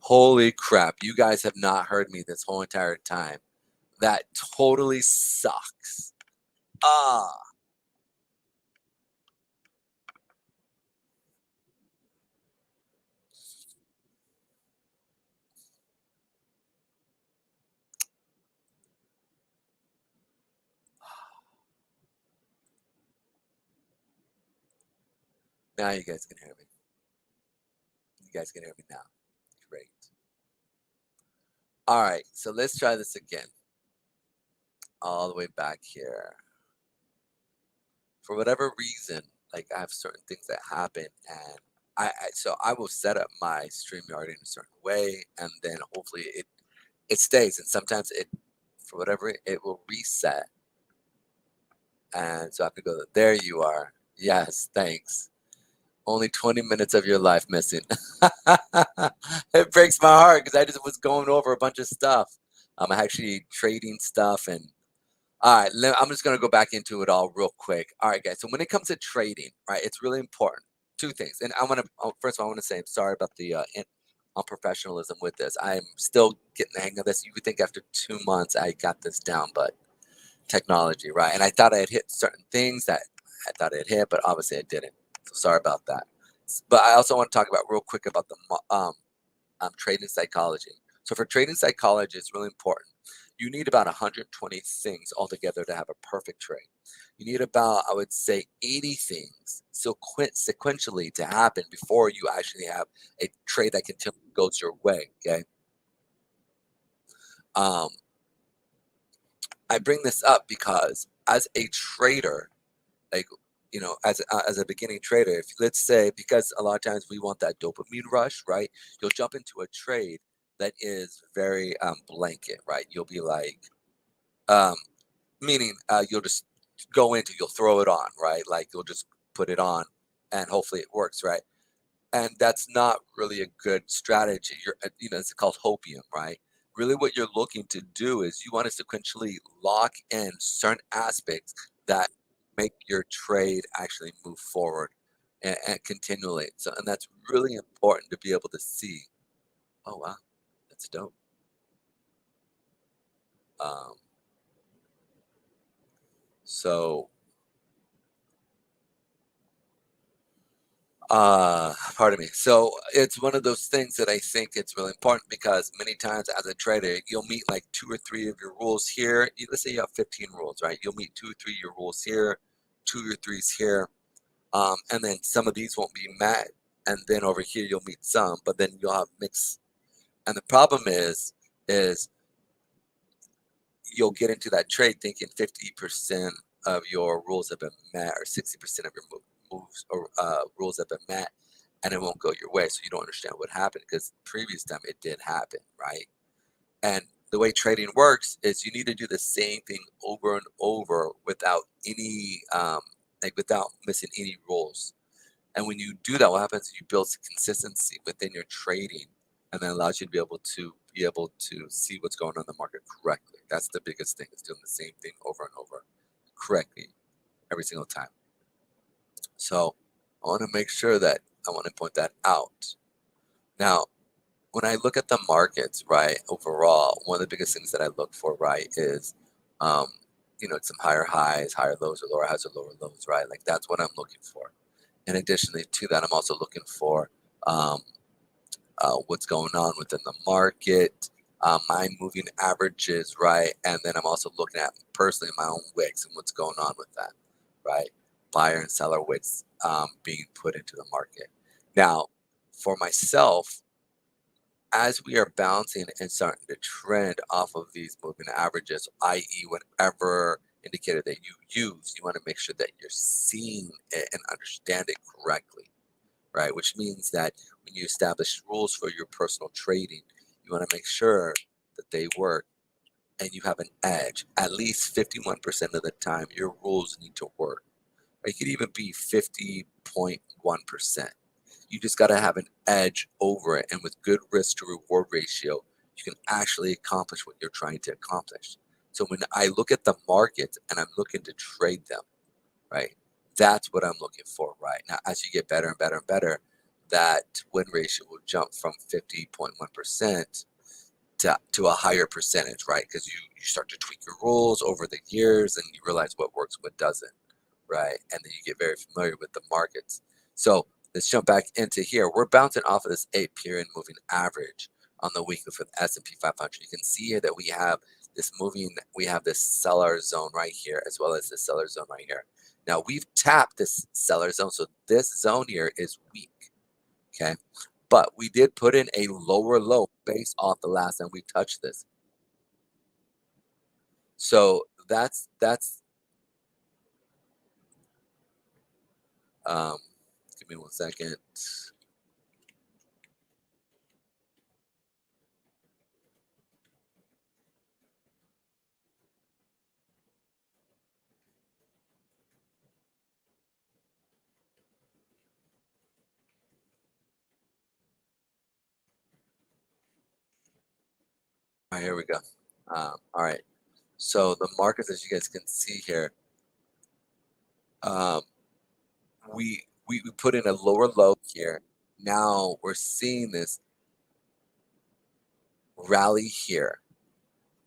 Holy crap, you guys have not heard me this whole entire time. That totally sucks. Ah, now you guys can hear me. You guys can hear me now. Great. All right, so let's try this again. All the way back here. For whatever reason, like I have certain things that happen, and so I will set up my StreamYard in a certain way, and then hopefully it stays. And sometimes it, for whatever, it will reset, and so I have to go. There you are. Yes, thanks. Only 20 minutes of your life missing. It breaks my heart because I just was going over a bunch of stuff. I'm actually trading stuff and all right, I'm just gonna go back into it all real quick. All right, guys. So when it comes to trading, right, it's really important. Two things, and I want to first of all, I want to say I'm sorry about the unprofessionalism with this. I'm still getting the hang of this. You would think after 2 months I got this down, but technology, right? And I thought I had hit certain things that I thought I had hit, but obviously I didn't. So sorry about that. But I also want to talk about real quick about the trading psychology. So for trading psychology, it's really important. You need about 120 things altogether to have a perfect trade. You need about, I would say, 80 things sequentially to happen before you actually have a trade that continually goes your way. Okay. Um, I bring this up because as a trader, like as a beginning trader, if let's say, because a lot of times we want that dopamine rush, right? You'll jump into a trade that is very blanket, right? You'll be like, um, meaning you'll just go into, you'll throw it on, right? Like you'll just put it on, and hopefully it works, right? And that's not really a good strategy. It's called hopium, right? Really, what you're looking to do is you want to sequentially lock in certain aspects that make your trade actually move forward and continually. So, and that's really important to be able to see. Oh wow, that's dope. Um, so pardon me. So it's one of those things that I think it's really important because many times as a trader, you'll meet like two or three of your rules here. Let's say you have 15 rules, right? You'll meet two or three of your rules here, two or threes here, and then some of these won't be met. And then over here you'll meet some, but then you'll have mix. And the problem is you'll get into that trade thinking 50% of your rules have been met or 60% of your moves or rules have been met, and it won't go your way. So you don't understand what happened because previous time it did happen, right? And the way trading works is you need to do the same thing over and over without any without missing any rules. And when you do that, what happens is you build consistency within your trading, and that allows you to be able to see what's going on in the market correctly. That's the biggest thing, is doing the same thing over and over correctly every single time. So I want to make sure that I want to point that out. Now, when I look at the markets, right, overall, one of the biggest things that I look for, right, is um, some higher highs, higher lows, or lower highs or lower lows, right? Like that's what I'm looking for. And additionally to that, I'm also looking for um, what's going on within the market, my moving averages, right? And then I'm also looking at personally my own wicks and what's going on with that, right? Buyer and seller wicks being put into the market. Now, for myself, as we are bouncing and starting to trend off of these moving averages, i.e., whatever indicator that you use, you want to make sure that you're seeing it and understand it correctly, right? Which means that when you establish rules for your personal trading, you want to make sure that they work and you have an edge. At least 51% of the time, your rules need to work. It could even be 50.1%. You just got to have an edge over it. And with good risk to reward ratio, you can actually accomplish what you're trying to accomplish. So when I look at the market and I'm looking to trade them, right, that's what I'm looking for, right? Now, as you get better and better and better, that win ratio will jump from 50.1% to a higher percentage, right? Because you start to tweak your rules over the years and you realize what works, what doesn't, right? And then you get very familiar with the markets. So let's jump back into here. We're bouncing off of this 8-period moving average on the weekly for the S&P 500. You can see here that we have this seller zone right here, as well as the seller zone right here. Now we've tapped this seller zone, so this zone here is weak, okay? But we did put in a lower low based off the last time we touched this. So that's give me 1 second. All right, here we go. All right. So the markets, as you guys can see here, um, we put in a lower low here. Now we're seeing this rally here.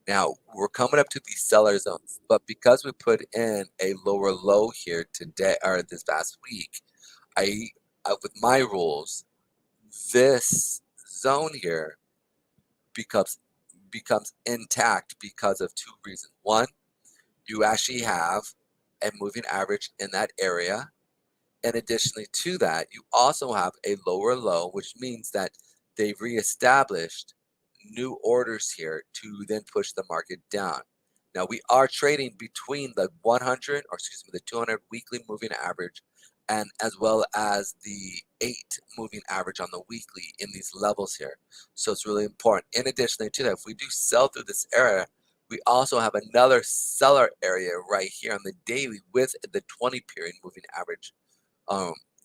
Now we're coming up to these seller zones, but because we put in a lower low here today or this past week, I with my rules, this zone here becomes intact because of two reasons. One, you actually have a moving average in that area. And additionally to that, you also have a lower low, which means that they've reestablished new orders here to then push the market down. Now we are trading between the 100, or excuse me, the 200 weekly moving average, and as well as the 8 moving average on the weekly in these levels here. So it's really important. In addition to that, if we do sell through this area, we also have another seller area right here on the daily with the 20-period moving average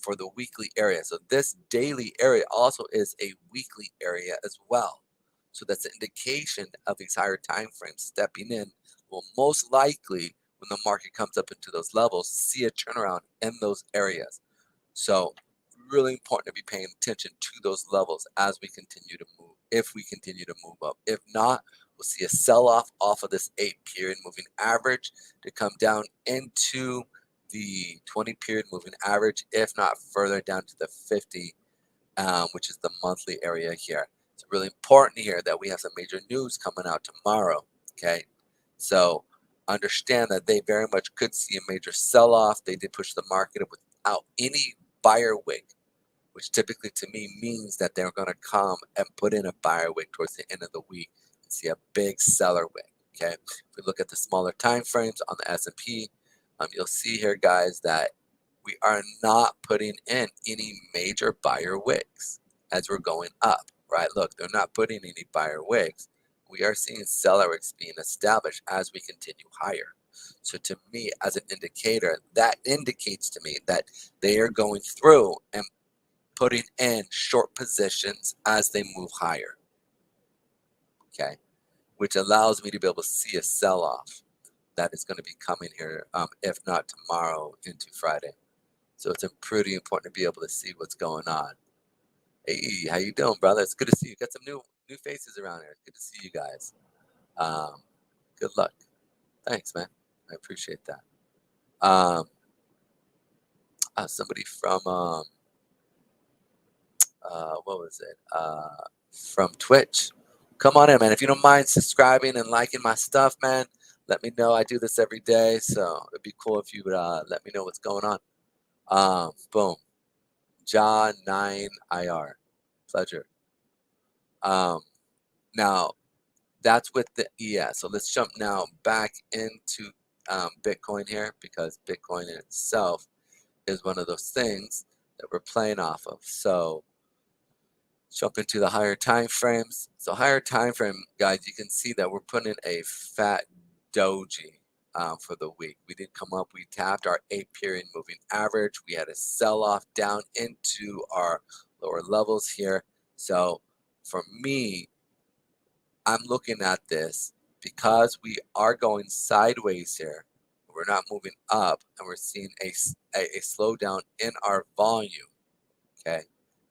for the weekly area. So this daily area also is a weekly area as well. So that's an indication of these higher time frames stepping in will most likely, when the market comes up into those levels, see a turnaround in those areas. So really important to be paying attention to those levels as we continue to move, if we continue to move up. If not, we'll see a sell-off off of this 8-period moving average to come down into the 20-period moving average, if not further down to the 50, which is the monthly area here. It's really important here that we have some major news coming out tomorrow, okay? So understand that they very much could see a major sell-off. They did push the market without any buyer wick, which typically to me means that they're going to come and put in a buyer wick towards the end of the week and see a big seller wick, okay? If we look at the smaller time frames on the S&P, you'll see here, guys, that we are not putting in any major buyer wicks as we're going up, right? Look, they're not putting any buyer wicks. We are seeing seller wicks being established as we continue higher. So to me, as an indicator, that indicates to me that they are going through and putting in short positions as they move higher, okay? Which allows me to be able to see a sell-off that is going to be coming here, if not tomorrow, into Friday. So it's pretty important to be able to see what's going on. Hey, how you doing, brother? It's good to see you. Got some new faces around here. It's good to see you guys. Good luck. Thanks, man. I appreciate that. Somebody from what was it? From Twitch. Come on in, man. If you don't mind subscribing and liking my stuff, man, let me know. I do this every day, so it'd be cool if you would let me know what's going on. Boom. John 9 IR. Pleasure. Now that's with the ES. So let's jump now back into Bitcoin here, because Bitcoin in itself is one of those things that we're playing off of. So jump into the higher time frames. So higher time frame, guys, you can see that we're putting in a fat doji for the week. We did come up, we tapped our 8-period moving average. We had a sell-off down into our lower levels here. So for me, I'm looking at this because we are going sideways here. We're not moving up, and we're seeing a slowdown in our volume, okay?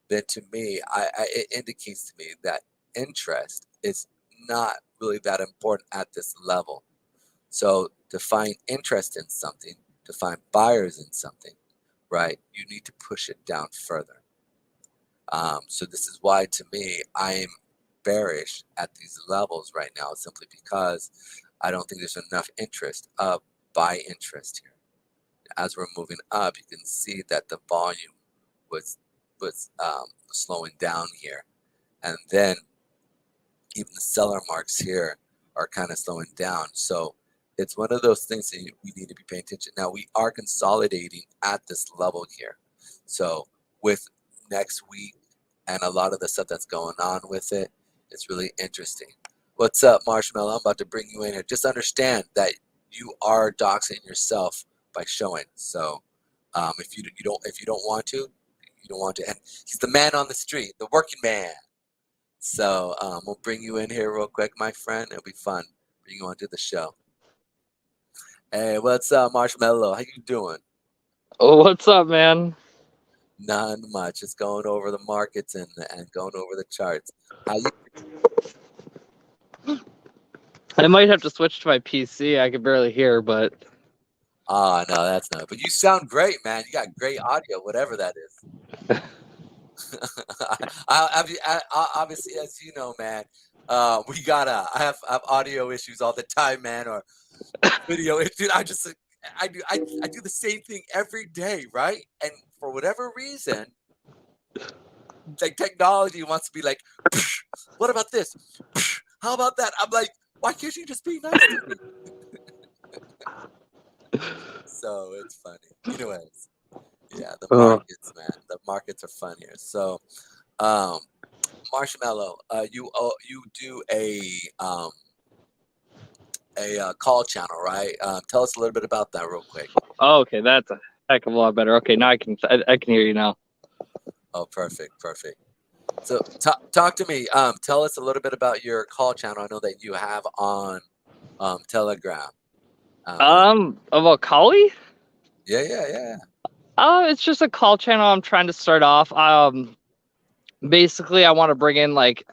then to me, it indicates to me that interest is not really that important at this level. So to find interest in something, to find buyers in something, right, you need to push it down further. So this is why, to me, I'm bearish at these levels right now, simply because I don't think there's enough interest, buy interest here. As we're moving up, you can see that the volume was slowing down here, and then even the seller marks here are kind of slowing down. So it's one of those things that we need to be paying attention. Now we are consolidating at this level here. So with next week and a lot of the stuff that's going on with it, it's really interesting. What's up, Marshmallow? I'm about to bring you in here. Just understand that you are doxing yourself by showing. So if you don't want to, you don't want to. And he's the man on the street, the working man. So we'll bring you in here real quick, my friend. It'll be fun. Bring you onto the show. Hey, what's up, Marshmallow? How you doing? Oh, what's up, man? Not much. Just going over the markets and going over the charts. How you? I might have to switch to my PC. I can barely hear, but Oh no, that's not. But you sound great, man. You got great audio, whatever that is. Obviously, as you know, man, we gotta. I have audio issues all the time, man, or video issues. I do the same thing every day, right? And for whatever reason, like technology wants to be like, what about this? How about that? I'm like, why can't you just be nice to me? So it's funny. Anyways, yeah, the oh, markets, man, the markets are fun here. So, Marshmallow, you do a call channel, right? Tell us a little bit about that real quick. okay, that's a heck of a lot better. Okay, now I can hear you now. Oh, perfect, perfect. So talk to me. Tell us a little bit about your call channel. I know that you have on Telegram. Um, About Kali? yeah, yeah, yeah. It's just a call channel I'm trying to start off. Basically, I want to bring in like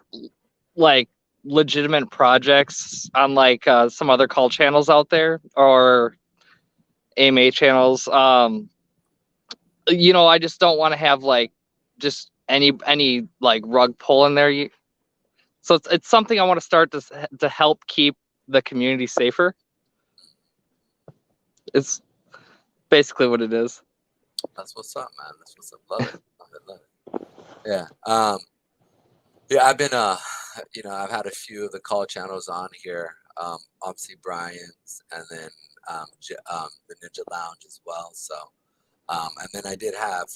legitimate projects on some other call channels out there or AMA channels. I just don't want to have just any like rug pull in there. So it's something I want to start to help keep the community safer. It's basically what it is. That's what's up, man. That's what's up. Love it. Love it. Love it. Yeah. Yeah, I've been I've had a few of the call channels on here. Obviously Brian's, and then the Ninja Lounge as well. So and then I did have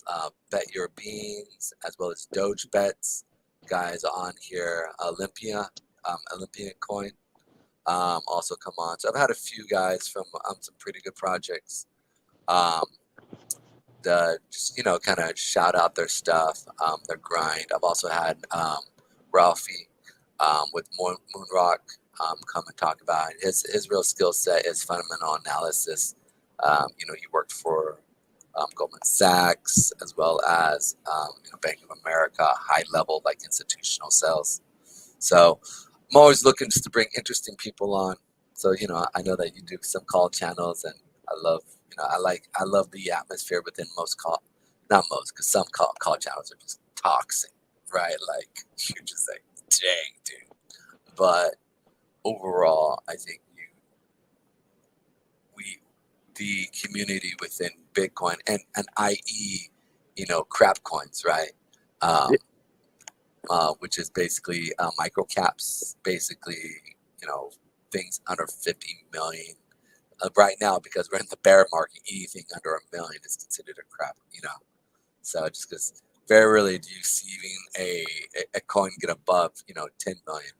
Bet Your Beans as well as Doge Bets guys on here. Olympian Coin also come on. So I've had a few guys from some pretty good projects. Just kind of shout out their stuff, their grind. I've also had Ralphie with Moonrock come and talk about it. His real skill set is fundamental analysis. He worked for Goldman Sachs as well as Bank of America, high level like institutional sales. So I'm always looking just to bring interesting people on. So I know that you do some call channels, and I love I love the atmosphere within most call, not most, because some call channels are just toxic, right? Like you're just like, dang, dude. But overall, I think the community within Bitcoin and i.e. crap coins, right? Um, which is basically micro caps, basically things under 50 million. Right now, because we're in the bear market, anything under a million is considered a crap, So just because very rarely do you see even a coin get above 10 million.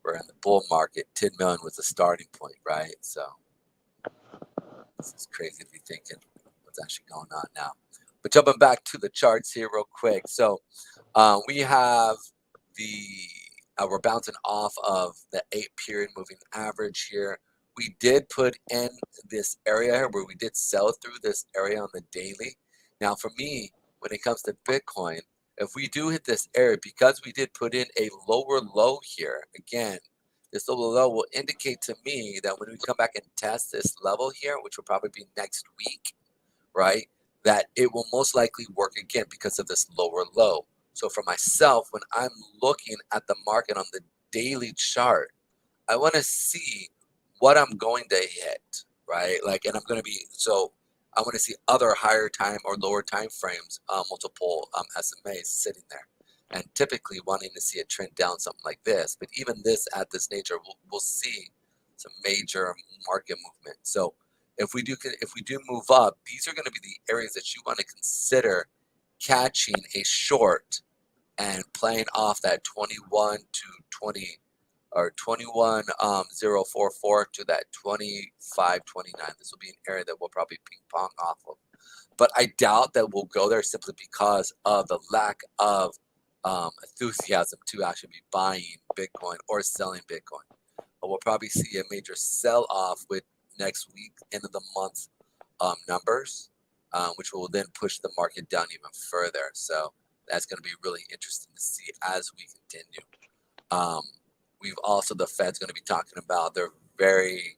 We're in the bull market, 10 million was the starting point, right? So this is crazy to be thinking what's actually going on now. But jumping back to the charts here real quick. So we have we're bouncing off of the 8-period moving average here. We did put in this area here where we did sell through this area on the daily. Now for me, when it comes to Bitcoin, if we do hit this area, because we did put in a lower low here, again, this lower low will indicate to me that when we come back and test this level here, which will probably be next week, right, that it will most likely work again because of this lower low. So for myself, when I'm looking at the market on the daily chart, I want to see what I'm going to hit, right? Like, and I'm going to be, so I want to see other higher time or lower time frames, multiple SMAs sitting there. And typically wanting to see a trend down, something like this. But even this at this nature, we'll see some major market movement. So if we do move up, these are going to be the areas that you want to consider catching a short and playing off that 21 to 20 or 21,044 to that 25.29. This will be an area that we'll probably ping pong off of. But I doubt that we'll go there simply because of the lack of enthusiasm to actually be buying Bitcoin or selling Bitcoin. But we'll probably see a major sell-off with next week, end of the month numbers, which will then push the market down even further. So that's going to be really interesting to see as we continue. We've also, the Fed's going to be talking about they're very,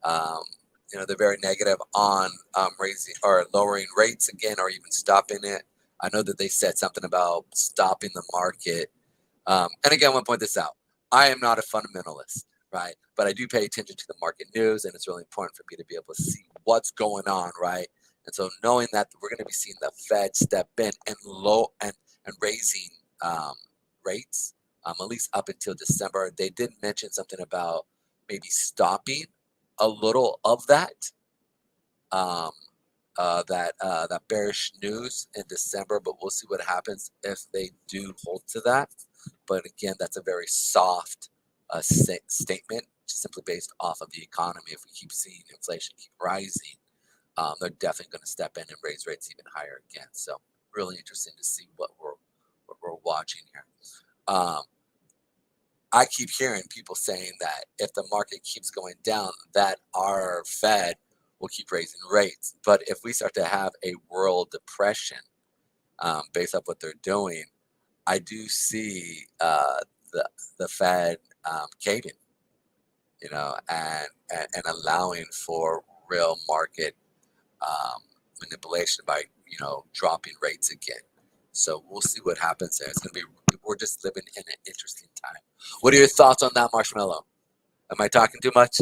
they're very negative on raising or lowering rates again, or even stopping it. I know that they said something about stopping the market. And again, I want to point this out. I am not a fundamentalist, right? But I do pay attention to the market news, and it's really important for me to be able to see what's going on, right? And so knowing that we're going to be seeing the Fed step in and raising rates, at least up until December. They did mention something about maybe stopping a little of that, that bearish news in December, but we'll see what happens if they do hold to that. But again, that's a very soft statement, just simply based off of the economy. If we keep seeing inflation keep rising, they're definitely going to step in and raise rates even higher again. So really interesting to see what we're watching here. I keep hearing people saying that if the market keeps going down, that our Fed will keep raising rates. But if we start to have a world depression based off what they're doing, I do see the Fed caving, and allowing for real market manipulation by dropping rates again. So we'll see what happens there. It's going to be, we're just living in an interesting time. What are your thoughts on that, Marshmallow? Am I talking too much?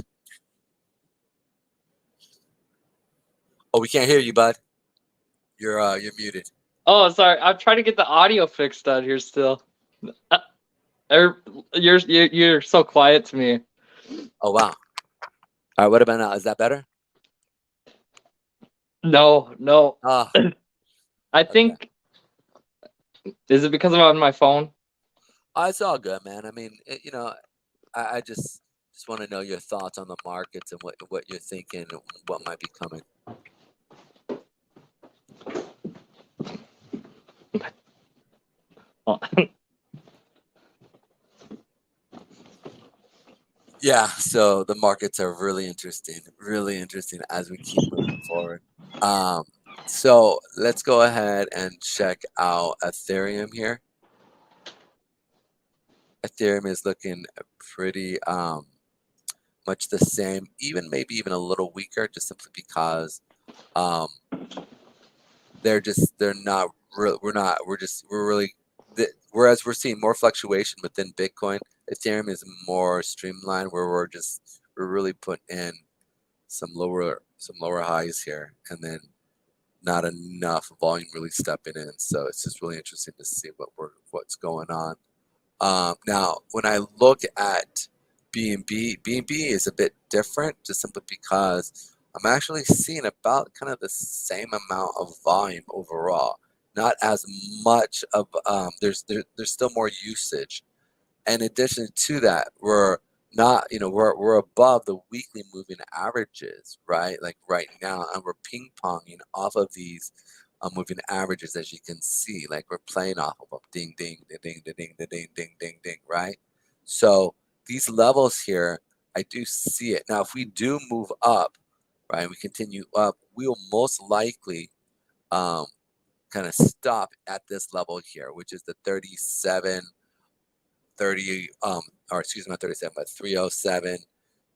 Oh, we can't hear you, bud. You're muted. Oh, sorry. I'm trying to get the audio fixed out here still. You're so quiet to me. Oh, wow. All right, what about now? Is that better? No. I think, okay. Is it because I'm on my phone? It's all good, man. I mean, I just want to know your thoughts on the markets and what you're thinking and what might be coming. Yeah, so the markets are really interesting as we keep moving forward. So let's go ahead and check out Ethereum here. Ethereum is looking pretty much the same, maybe even a little weaker, just simply because whereas we're seeing more fluctuation within Bitcoin, Ethereum is more streamlined, where we're really putting in some lower highs here, and then not enough volume really stepping in. So it's just really interesting to see what's going on. Now, when I look at BNB is a bit different, just simply because I'm actually seeing about kind of the same amount of volume overall. Not as much of there's still more usage. In addition to that, we're not, we're above the weekly moving averages, right? Like right now, and we're ping-ponging off of these moving averages, as you can see. Like we're playing off of them, ding, ding, ding, ding, ding, ding, ding, ding, ding, ding, right? So these levels here, I do see it. Now, if we do move up, right, we continue up, we will most likely kind of stop at this level here, which is the 37, 30, or excuse me, not 37, but 307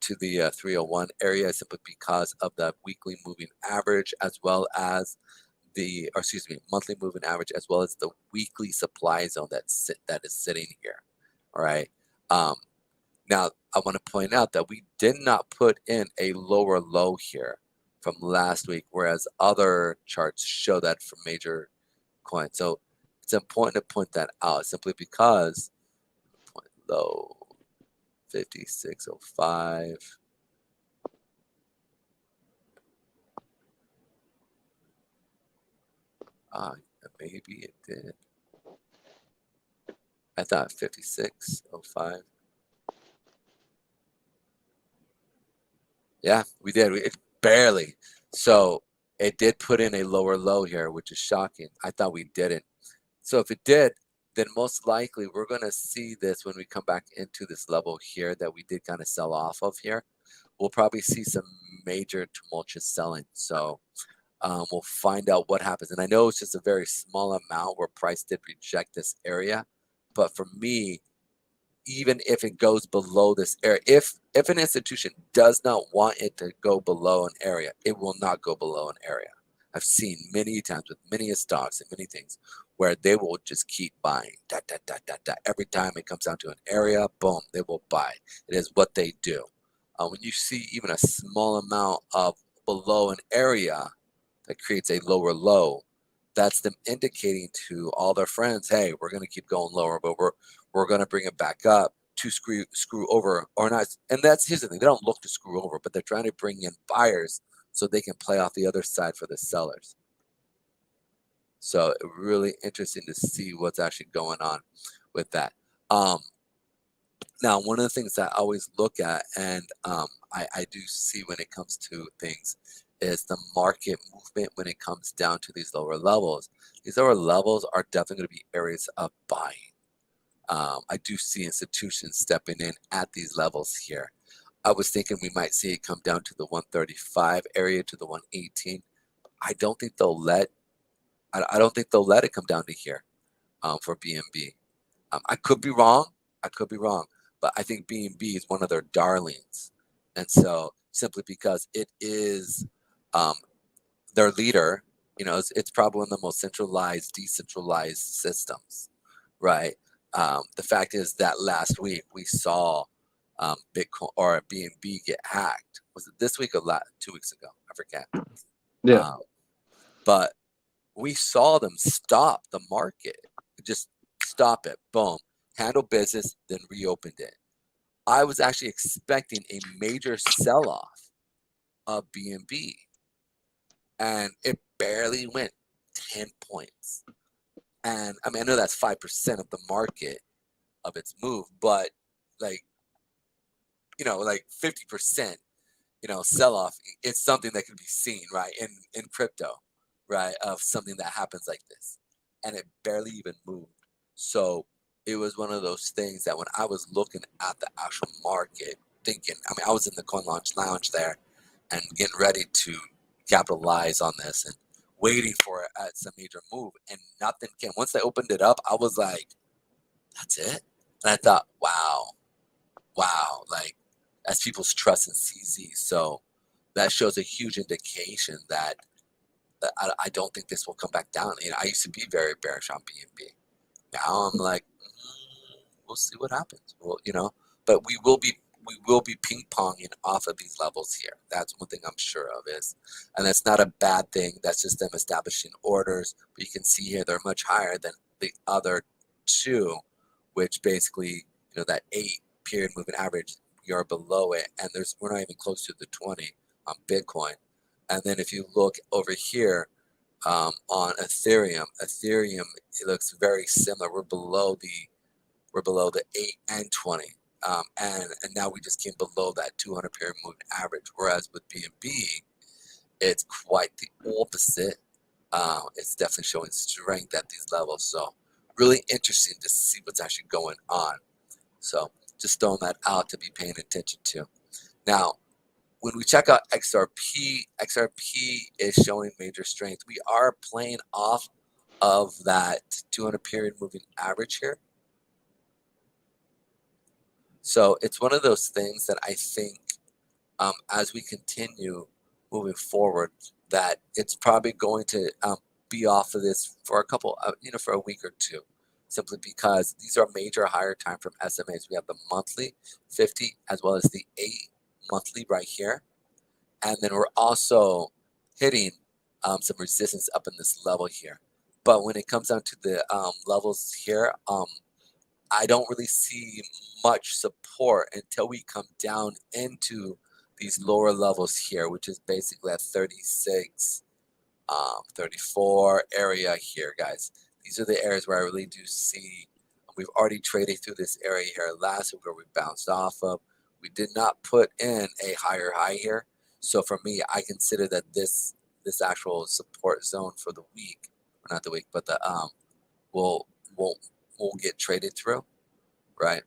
to the 301 area, simply because of the weekly moving average, as well as the, or excuse me, monthly moving average, as well as the weekly supply zone that is sitting here. All right. Now I want to point out that we did not put in a lower low here from last week, whereas other charts show that for major coins. So it's important to point that out, simply because point low 5605. Maybe it did. I thought 5605. Yeah, we did. It barely. So it did put in a lower low here, which is shocking. I thought we didn't. So if it did, then most likely we're going to see this when we come back into this level here that we did kind of sell off of here. We'll probably see some major tumultuous selling. So we'll find out what happens. And I know it's just a very small amount where price did reject this area. But for me, even if it goes below this area, if an institution does not want it to go below an area, it will not go below an area. I've seen many times with many stocks and many things where they will just keep buying. Every time it comes down to an area, boom, they will buy. It is what they do. When you see even a small amount of below an area that creates a lower low, that's them indicating to all their friends, hey, we're going to keep going lower, but we're going to bring it back up to screw over or not. And here's the thing, they don't look to screw over, but they're trying to bring in buyers so they can play off the other side for the sellers. So really interesting to see what's actually going on with that. Now, one of the things that I always look at, and I do see when it comes to things, is the market movement when it comes down to these lower levels. These lower levels are definitely going to be areas of buying. I do see institutions stepping in at these levels here. I was thinking we might see it come down to the 135 area to the 118. I don't think they'll let it come down to here for BNB. I could be wrong. But I think BNB is one of their darlings. And so simply because it is their leader, it's probably one of the most centralized, decentralized systems, right? The fact is that last week we saw Bitcoin or BNB get hacked. Was it this week or 2 weeks ago? I forget. Yeah. But we saw them stop the market, just stop it, boom, handle business, then reopened it. I was actually expecting a major sell-off of BNB, and it barely went 10 points. And I mean, I know that's 5% of the market of its move, but like 50%, sell-off, it's something that can be seen, right, in crypto, right, of something that happens like this. And it barely even moved. So it was one of those things that when I was looking at the actual market, thinking, I mean, I was in the Coin Launch Lounge there and getting ready to capitalize on this and waiting for some major move, and nothing came. Once they opened it up, I was like, that's it? And I thought, wow, like that's people's trust in CZ. So that shows a huge indication that I don't think this will come back down. I used to be very bearish on BNB. Now I'm like, we'll see what happens. Well, but we will be ping ponging off of these levels here. That's one thing I'm sure of and that's not a bad thing. That's just them establishing orders. But you can see here they're much higher than the other two, which basically, that 8-period moving average, we are below it, and we're not even close to the 20 on Bitcoin. And then if you look over here on Ethereum, it looks very similar. We're below the 8 and 20. And now we just came below that 200-period moving average. Whereas with BNB, it's quite the opposite. It's definitely showing strength at these levels. So really interesting to see what's actually going on. So just throwing that out to be paying attention to. Now, when we check out XRP is showing major strength. We are playing off of that 200 period moving average here. So it's one of those things that I think as we continue moving forward, that it's probably going to be off of this for a couple, for a week or two, simply because these are major higher time from SMAs. We have the monthly 50 as well as the 8 monthly right here. And then we're also hitting some resistance up in this level here. But when it comes down to the levels here, I don't really see much support until we come down into these lower levels here, which is basically at 36, 34 area here, guys. These are the areas where I really do see. We've already traded through this area here last week where we bounced off of. We did not put in a higher high here. So for me, I consider that this actual support zone for the week, or not the week, but the will get traded through, right?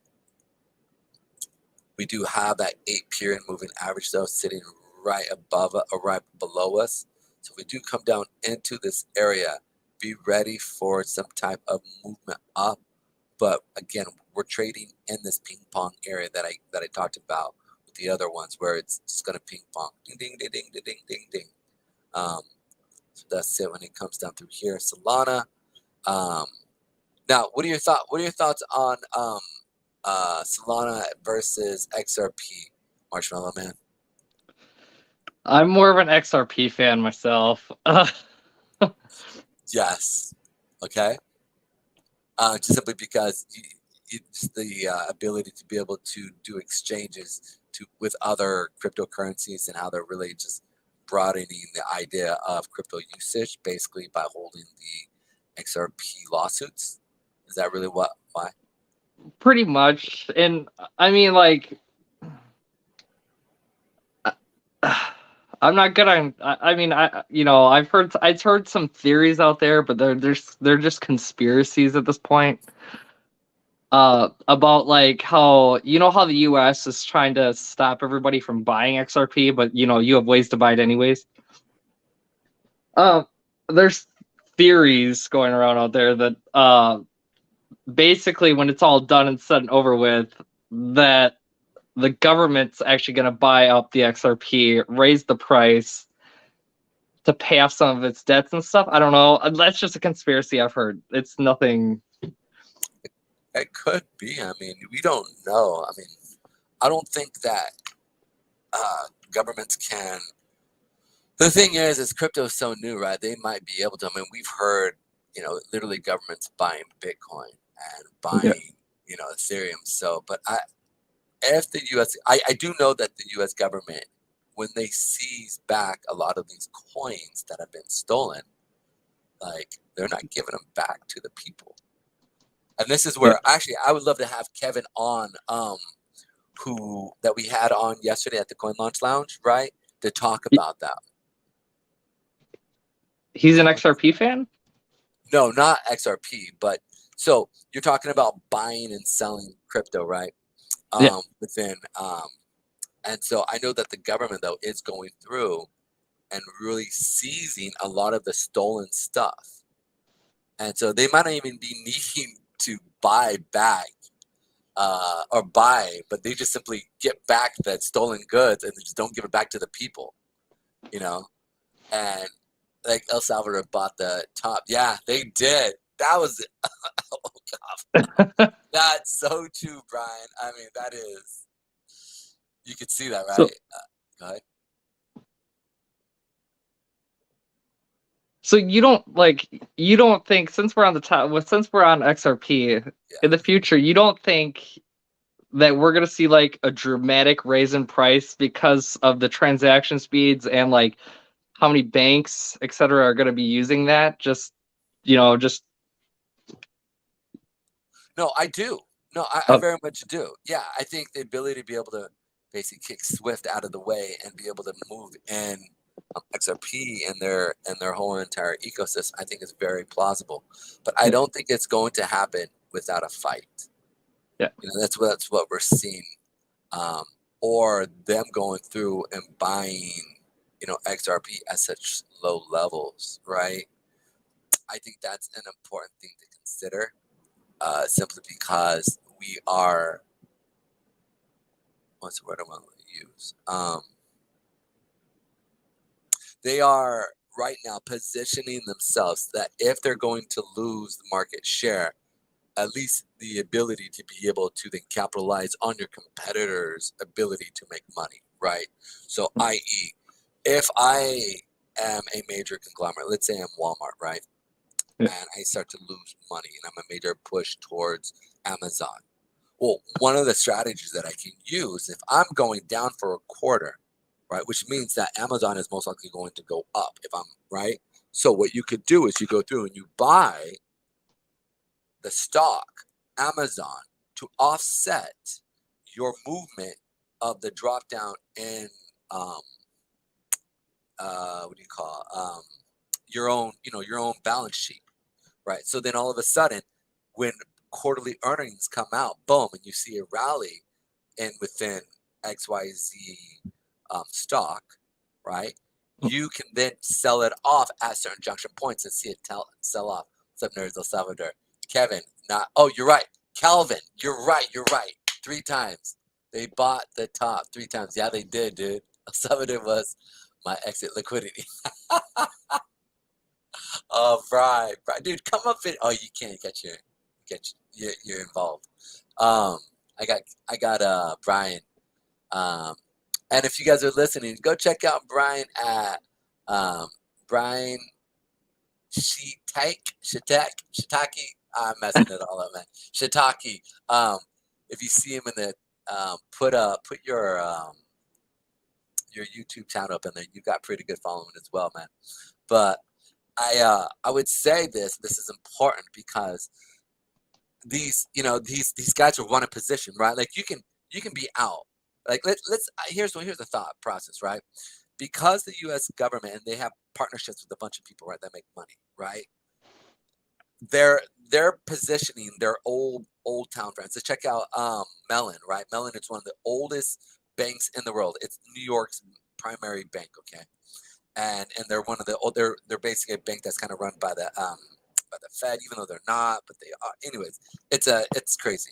We do have that 8 period moving average though sitting right above or right below us. So if we do come down into this area, be ready for some type of movement up. But again, we're trading in this ping pong area that I talked about with the other ones, where it's just going to ping pong, ding ding ding ding ding ding ding ding. So that's it when it comes down through here. Solana. Now, what are your thoughts on Solana versus XRP, Marshmallow Man? I'm more of an XRP fan myself. Yes. Okay. Just simply because it's the ability to be able to do exchanges with other cryptocurrencies, and how they're really just broadening the idea of crypto usage, basically by holding the XRP lawsuits. Is that really why? Pretty much. And I mean, like, I'm not good on. I mean, I've heard some theories out there, but they're just conspiracies at this point. About like how how the U.S. is trying to stop everybody from buying XRP, but you have ways to buy it anyways. There's theories going around out there that basically, when it's all done and said and over with, that the government's actually going to buy up the XRP, raise the price to pay off some of its debts and stuff. I don't know. That's just a conspiracy I've heard. It's nothing. It could be. I mean, we don't know. I mean, I don't think that governments can. The thing is crypto is so new, right? They might be able to. I mean, we've heard, literally governments buying Bitcoin and buying, Ethereum. So, but if the U.S., I do know that the U.S. government, when they seize back a lot of these coins that have been stolen, like, they're not giving them back to the people. And this is where actually I would love to have Kevin on, who that we had on yesterday at the Coin Launch Lounge, right, to talk about that. He's an XRP fan? No, not XRP, but so you're talking about buying and selling crypto, right? Yeah. Within, and so I know that the government though is going through and really seizing a lot of the stolen stuff, and so they might not even be needing to buy back or buy, but they just simply get back that stolen goods and they just don't give it back to the people, and like El Salvador bought the top. Yeah, they did. That was oh god. That's so true, Brian. I mean, that is, you could see that, right? So, go ahead. So you don't think, since we're on XRP, in the future, you don't think that we're gonna see like a dramatic raise in price because of the transaction speeds and like how many banks, etc., are gonna be using that? Just. No, I do. No, I very much do. Yeah, I think the ability to be able to basically kick Swift out of the way and be able to move in XRP and their whole entire ecosystem, I think is very plausible. But I don't think it's going to happen without a fight. Yeah, that's what we're seeing, or them going through and buying, XRP at such low levels, right? I think that's an important thing to consider, simply because we are, what's the word I want to use? They are right now positioning themselves that if they're going to lose the market share, at least the ability to be able to then capitalize on your competitors' ability to make money, right? So, i.e., if I am a major conglomerate, let's say I'm Walmart, right? Yeah. And I start to lose money and I'm a major push towards Amazon. Well, one of the strategies that I can use if I'm going down for a quarter, right, which means that Amazon is most likely going to go up if I'm right. So what you could do is you go through and you buy the stock Amazon to offset your movement of the drop down in what do you call your own your own balance sheet, right? So then all of a sudden, when quarterly earnings come out, boom, and you see a rally in within XYZ stock, right? You can then sell it off at certain junction points and see it sell off. What's up, nerds? El Salvador. Kevin, not, oh, you're right. Calvin, you're right. You're right. 3 times. They bought the top 3 times. Yeah, they did, dude. El Salvador was my exit liquidity. Oh, right, right, dude, come up in. Oh, you can't you're involved. Um, I got Brian. And if you guys are listening, go check out Brian at Brian Shiitake. I'm messing it all up, man. Shiitake. If you see him in the put your YouTube channel up in there. You got pretty good following as well, man. But I would say this is important because these guys are one in position, right? Like you can be out. Like let's here's the thought process, right? Because the U.S. government and they have partnerships with a bunch of people, right, that make money, right? They're positioning their old town friends. So check out Mellon, right? Mellon is one of the oldest banks in the world. It's New York's primary bank, okay? And they're one of the they're basically a bank that's kind of run by the Fed, even though they're not, but they are. Anyways, it's crazy.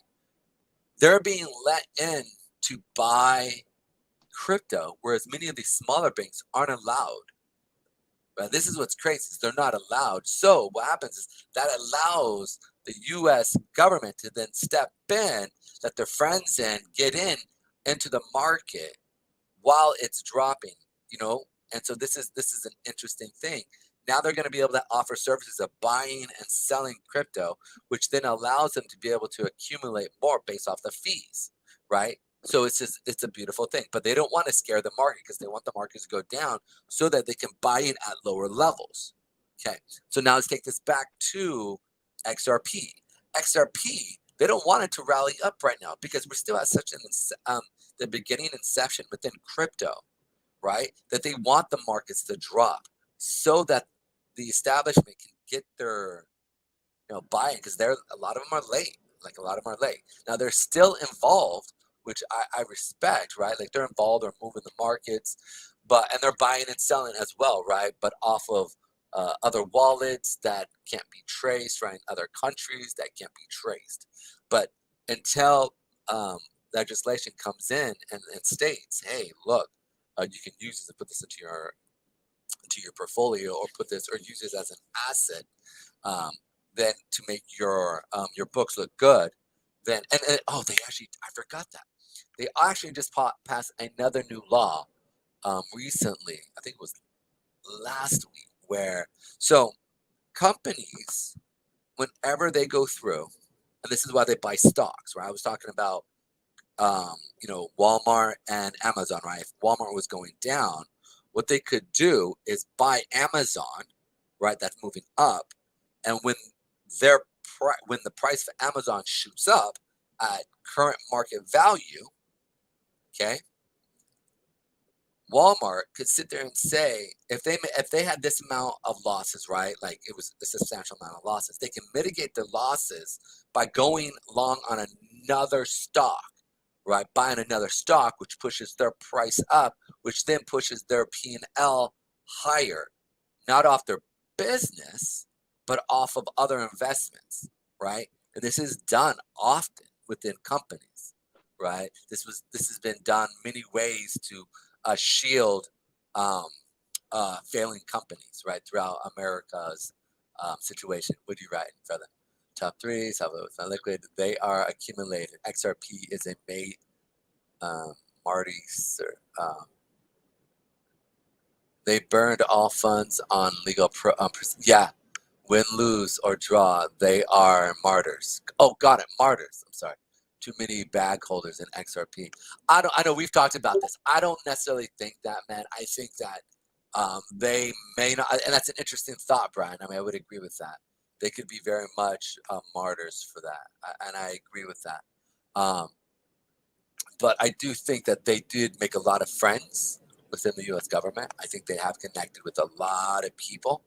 They're being let in to buy crypto, whereas many of these smaller banks aren't allowed. Right? This is what's crazy. Is they're not allowed. So what happens is that allows the U.S. government to then step in, let their friends in, get into the market while it's dropping. And so this is an interesting thing. Now they're going to be able to offer services of buying and selling crypto, which then allows them to be able to accumulate more based off the fees, right? So it's a beautiful thing, but they don't want to scare the market because they want the markets to go down so that they can buy in at lower levels. Okay, so now let's take this back to XRP. XRP, they don't want it to rally up right now because we're still at such the beginning inception within crypto, right? That they want the markets to drop so that the establishment can get their buy-in because a lot of them are late. Like a lot of them are late. Now they're still involved, which I respect, right? Like they're involved, they're moving the markets, and they're buying and selling as well, right? But off of other wallets that can't be traced, right? In other countries that can't be traced. But until legislation comes in and states, hey, look, you can use this to put this into your portfolio or put this or use this as an asset, then to make your books look good, then and oh, they actually, I forgot that they actually just passed another new law recently. I think it was last week, where so companies, whenever they go through, and this is why they buy stocks, right? I was talking about Walmart and Amazon, right? If Walmart was going down, what they could do is buy Amazon, right? That's moving up, and when the price for Amazon shoots up at current market value, okay, Walmart could sit there and say if they had this amount of losses, right? Like it was a substantial amount of losses, they can mitigate their losses by going long on another stock, right? Buying another stock, which pushes their price up, which then pushes their P&L higher, not off their business, but off of other investments, right? And this is done often within companies, right? This has been done many ways to shield um, failing companies, right, throughout America's situation. What do you write, brother? Top three, Salvador liquid. They are accumulated. XRP is a made Marty, sir. They burned all funds on legal yeah, win, lose, or draw. They are martyrs. Oh, got it, martyrs. I'm sorry. Too many bag holders in XRP. I know we've talked about this. I don't necessarily think that, man. I think that they may not, and that's an interesting thought, Brian. I mean, I would agree with that. They could be very much martyrs for that, and I agree with that. But I do think that they did make a lot of friends within the U.S. government. I think they have connected with a lot of people,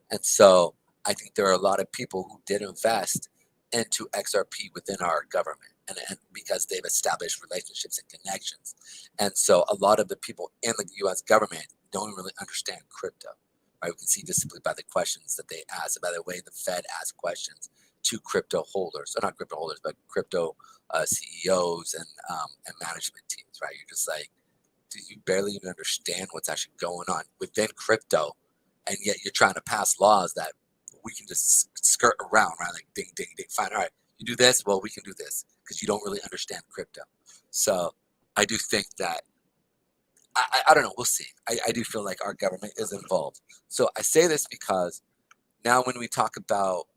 and so I think there are a lot of people who did invest into XRP within our government, and because they've established relationships and connections, and so a lot of the people in the U.S. government don't really understand crypto. Right? We can see this simply by the questions that they ask, by the way the Fed asks questions to crypto holders, or not crypto holders, but crypto CEOs and management teams. Right? You're just like, do you barely even understand what's actually going on within crypto, and yet you're trying to pass laws that we can just skirt around, right? Like ding, ding, ding. Fine, all right, you do this, well, we can do this because you don't really understand crypto. So I do think that I don't know. We'll see. I do feel like our government is involved. So I say this because now when we talk about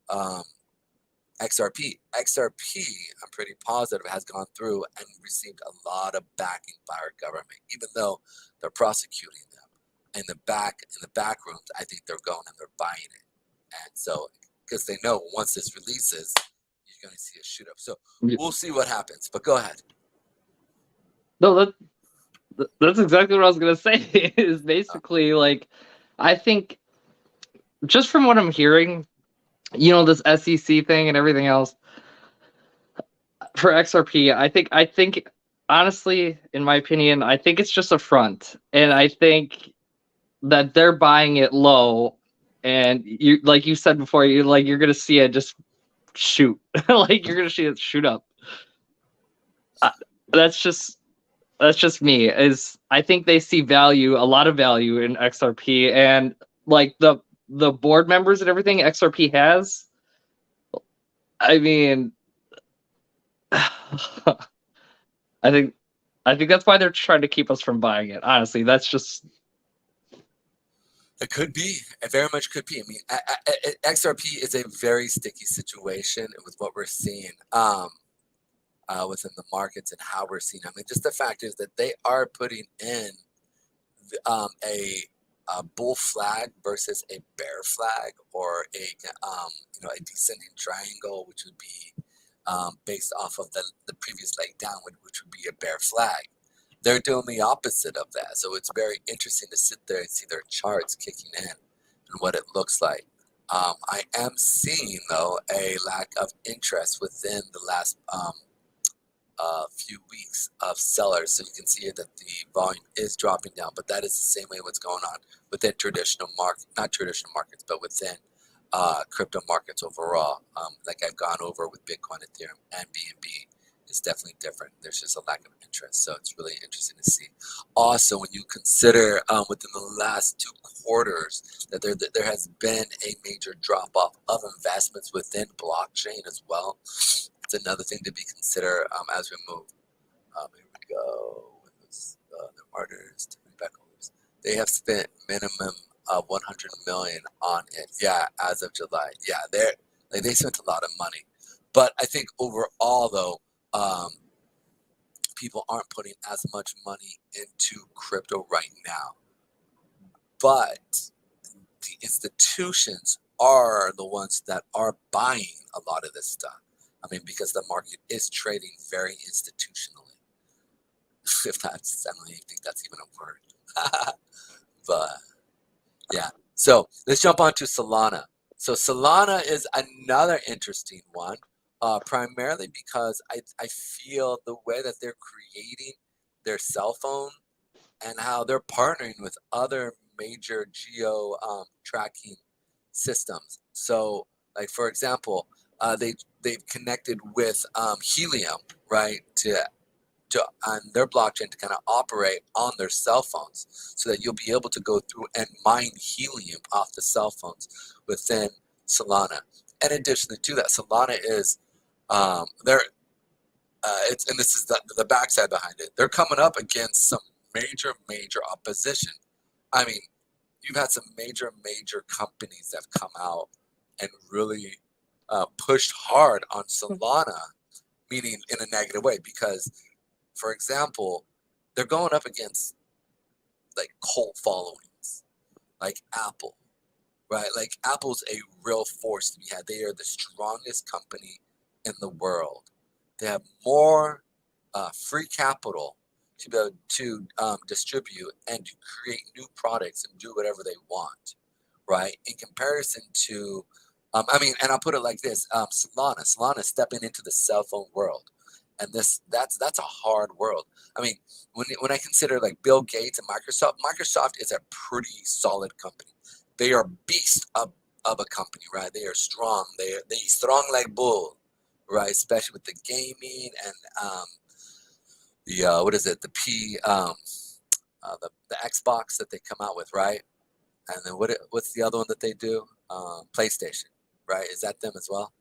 XRP, I'm pretty positive has gone through and received a lot of backing by our government, even though they're prosecuting them. In the back rooms, I think they're going and they're buying it, and so because they know once this releases, you're going to see a shoot up. So we'll see what happens. But go ahead. No, that's exactly what I was gonna say. Is basically like, I think just from what I'm hearing, this SEC thing and everything else for XRP, I think honestly, in my opinion, I think it's just a front, and I think that they're buying it low, and you, like you said before, you're gonna see it just shoot, like you're gonna see it shoot up. That's just me. Is I think they see value, a lot of value in XRP, and like the board members and everything XRP has. I mean, I think that's why they're trying to keep us from buying it. Honestly, that's just. It could be. It very much could be. I mean, XRP is a very sticky situation with what we're seeing within the markets and how we're seeing. I mean, just the fact is that they are putting in a bull flag versus a bear flag, or a descending triangle, which would be based off of the previous leg downward, which would be a bear flag. They're doing the opposite of that. So it's very interesting to sit there and see their charts kicking in and what it looks like. I am seeing, though, a lack of interest within the last few weeks of sellers. So you can see that the volume is dropping down, but that is the same way what's going on within traditional market, not traditional markets, but within crypto markets overall. Like I've gone over with Bitcoin, Ethereum, and BNB. Is definitely different. There's just a lack of interest, so it's really interesting to see. Also, when you consider within the last 2 quarters that there has been a major drop off of investments within blockchain as well. It's another thing to be considered as we move. Here we go. The martyrs, they have spent minimum of 100 million on it. Yeah, as of July. Yeah, they spent a lot of money, but I think overall though. People aren't putting as much money into crypto right now, but the institutions are the ones that are buying a lot of this stuff. I mean, because the market is trading very institutionally. If that's, I don't even think that's even a word. But yeah. So let's jump on to Solana. So Solana is another interesting one. Primarily because I feel the way that they're creating their cell phone and how they're partnering with other major geo tracking systems. So Like for example, they've connected with Helium, right, to on their blockchain to kind of operate on their cell phones, so that you'll be able to go through and mine helium off the cell phones within Solana. In addition to that, Solana is they're it's, and this is the backside behind it. They're coming up against some major opposition. I mean, you've had some major companies that have come out and really pushed hard on Solana, meaning in a negative way, because, for example, they're going up against like cult followings, like Apple, right? Like Apple's a real force to be had. They are the strongest company in the world. They have more free capital to be able to distribute and to create new products and do whatever they want, right? In comparison to, I mean, and I'll put it like this: Solana is stepping into the cell phone world, and that's a hard world. I mean, when I consider like Bill Gates and Microsoft is a pretty solid company. They are beast of a company, right? They are strong. They strong like bull, right? Especially with the gaming and the what is it? The Xbox that they come out with, right? And then what's the other one that they do? PlayStation, right? Is that them as well?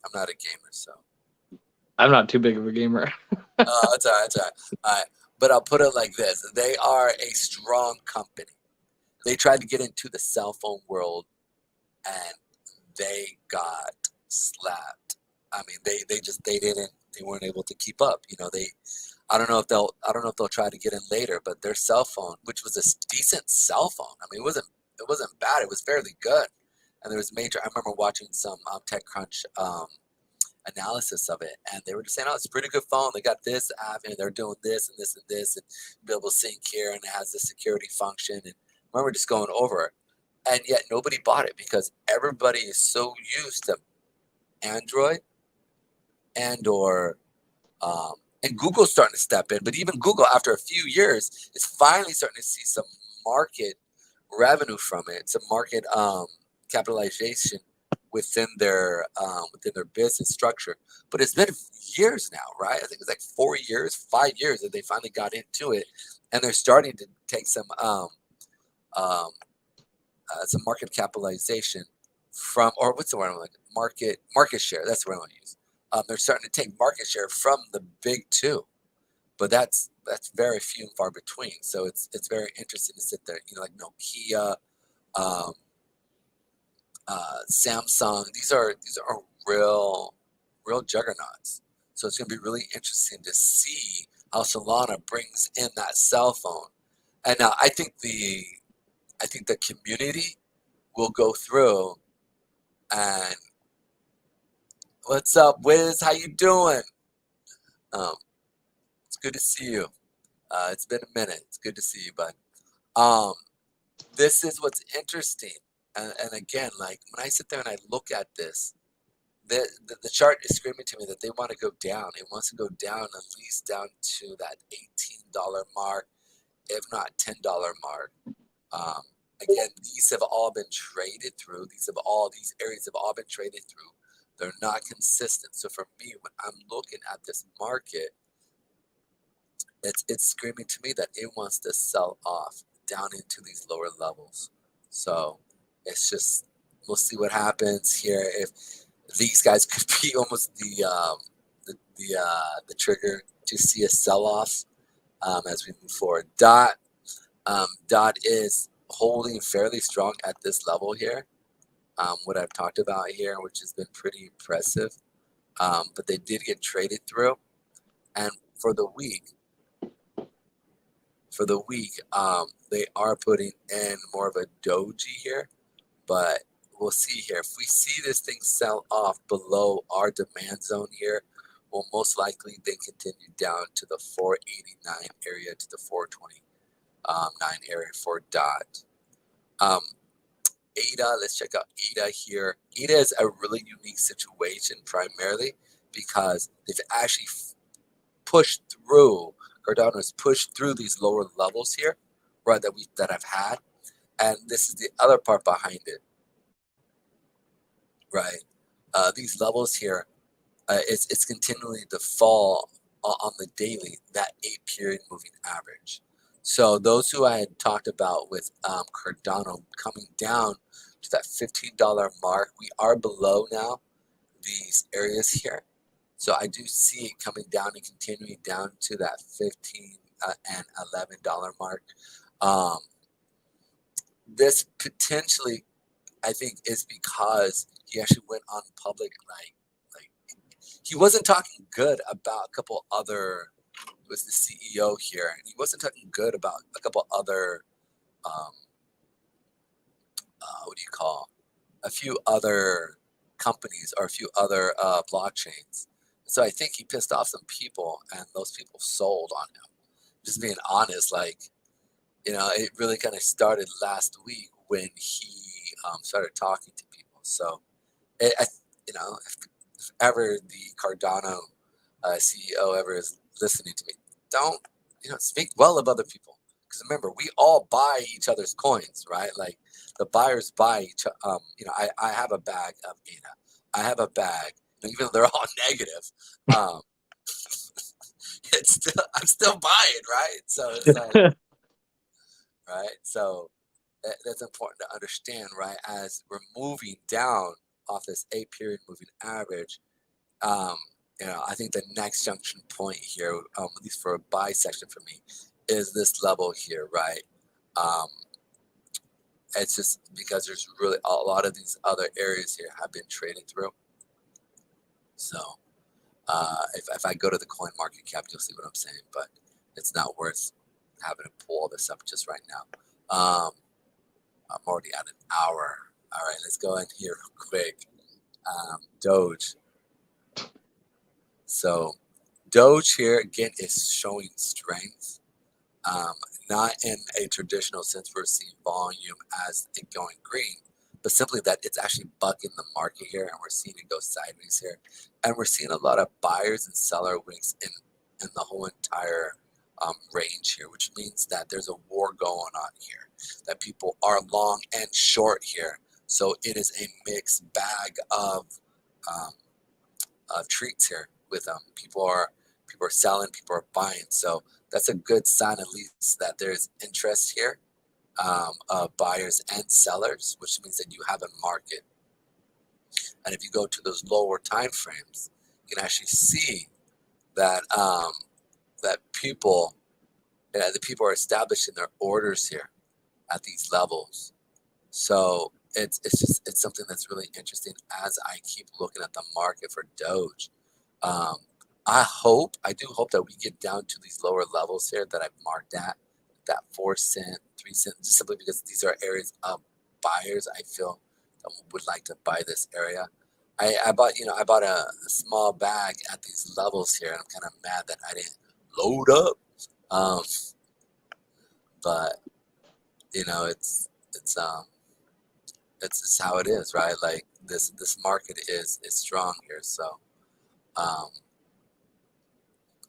I'm not a gamer, so I'm not too big of a gamer. that's all right. That's all right. All right, but I'll put it like this: they are a strong company. They tried to get into the cell phone world, and they got slapped. I mean, they weren't able to keep up. You know, I don't know if they'll try to get in later, but their cell phone, which was a decent cell phone, I mean, it wasn't bad. It was fairly good, and there was major. I remember watching some TechCrunch analysis of it, and they were just saying, "Oh, it's a pretty good phone. They got this app, and they're doing this and this and this, and be able to sync here, and it has the security function." And I remember just going over it, and yet nobody bought it because everybody is so used to Android or um, and Google's starting to step in. But even Google, after a few years, is finally starting to see some market revenue from it, some market capitalization within their business structure. But it's been years now, right? I think it's like 4 years, 5 years that they finally got into it, and they're starting to take some market capitalization from, or what's the word I'm like, market share. That's the word I want to use. They're starting to take market share from the big two, but that's very few and far between. So it's very interesting to sit there, like Nokia, um, Samsung. These are real juggernauts. So it's going to be really interesting to see how Solana brings in that cell phone. And now I think the community will go through and, what's up, Wiz? How you doing? It's good to see you. It's been a minute. It's good to see you, bud. This is what's interesting. And again, like when I sit there and I look at this, the chart is screaming to me that they want to go down. It wants to go down at least down to that $18 mark, if not $10 mark. Again, these have all been traded through. These areas have all been traded through. They're not consistent. So for me, when I'm looking at this market, it's screaming to me that it wants to sell off down into these lower levels. So it's just, we'll see what happens here. If these guys could be almost the trigger to see a sell off as we move forward. Dot is holding fairly strong at this level here. What I've talked about here, which has been pretty impressive. But they did get traded through, and for the week, they are putting in more of a doji here, but we'll see here. If we see this thing sell off below our demand zone here, will most likely then continue down to the 489 area, to the 429 area for DOT. ADA, let's check out ADA here. ADA is a really unique situation primarily because they've actually pushed through, Cardano has pushed through these lower levels here, right, that I've had. And this is the other part behind it. right? These levels here, it's continually to fall on the daily, that 8-period moving average. So those who I had talked about with Cardano coming down to that $15 mark, we are below now these areas here. So I do see it coming down and continuing down to that $15 and $11 mark. Um, this potentially, I think, is because he actually went on public, like he wasn't talking good about a couple other. It was the CEO here, and he wasn't talking good about a couple other. Um, what do you call? A few other companies or a few other blockchains. So I think he pissed off some people, and those people sold on him. Just being honest, like, it really kind of started last week when he started talking to people. So, if ever the Cardano CEO ever is listening to me, don't speak well of other people, because remember, we all buy each other's coins, right? Like the buyers buy each. I have a bag of ADA. I have a bag, and even though they're all negative, um, I'm still buying, right? So it's like, right? So that's important to understand, right? As we're moving down off this 8-period moving average, I think the next junction point here, at least for a buy section for me, is this level here, right? It's just because there's really a lot of these other areas here have been traded through. So if I go to the coin market cap, you'll see what I'm saying, but it's not worth having to pull all this up just right now. I'm already at an hour. All right, let's go in here real quick. Doge. So Doge here again is showing strength, not in a traditional sense we're seeing volume as it going green, but simply that it's actually bucking the market here, and we're seeing it go sideways here, and we're seeing a lot of buyers and seller wings in the whole entire range here, which means that there's a war going on here, that people are long and short here. So it is a mixed bag of treats here with people are selling, people are buying. So that's a good sign, at least, that there's interest here of buyers and sellers, which means that you have a market. And if you go to those lower time frames, you can actually see that that the people are establishing their orders here at these levels. So it's something that's really interesting as I keep looking at the market for Doge. I do hope that we get down to these lower levels here that I've marked at, that 4 cent, 3 cent, just simply because these are areas of buyers I feel that would like to buy this area. I bought a small bag at these levels here, and I'm kind of mad that I didn't load up. But it's just how it is, right? Like this market is strong here, so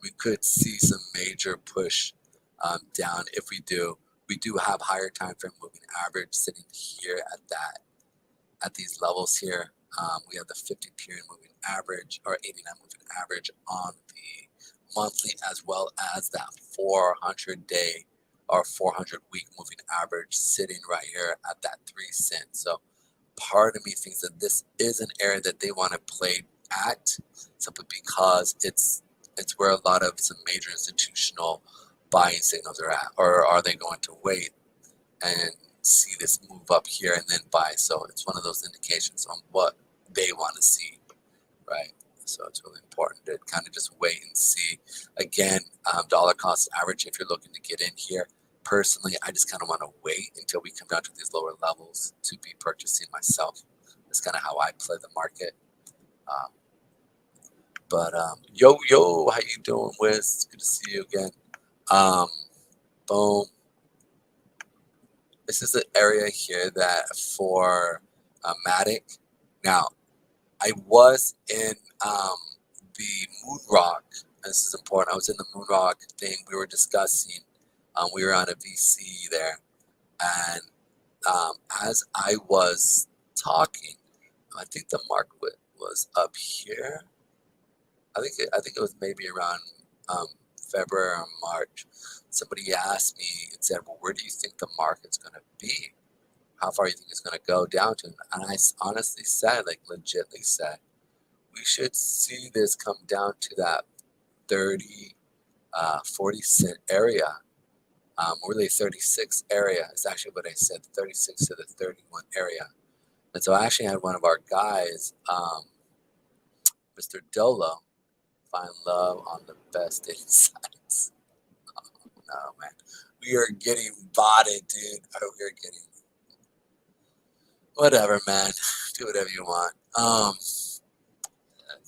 we could see some major push down. If we do have higher time frame moving average sitting here at these levels here. We have the 50-period moving average, or 89 moving average on the monthly, as well as that 400-day or 400-week moving average sitting right here at that 3 cents. So part of me thinks that this is an area that they want to play at, simply because it's where a lot of some major institutional buying signals are at. Or are they going to wait and see this move up here and then buy? So it's one of those indications on what they want to see, right? So it's really important to kind of just wait and see. Again, dollar cost average, if you're looking to get in here, personally, I just kind of want to wait until we come down to these lower levels to be purchasing myself. That's kind of how I play the market. But yo, how you doing, Wiz? Good to see you again. Boom. This is the area here that for Matic. Now, I was in the Moonrock. This is important. I was in the Moonrock thing we were discussing. We were on a VC there, and as I was talking, I think the market was up here. I think it was maybe around February or March. Somebody asked me and said, "Well, where do you think the market's going to be? How far do you think it's going to go down to?" And I honestly said, like legitly said, we should see this come down to that 30, 40 cent area. Really 36 area is actually what I said, 36 to the 31 area. And so I actually had one of our guys, Mr. Dolo, find love on the best insights. Oh, no, man. We are getting botted, dude. We are getting whatever, man. Do whatever you want.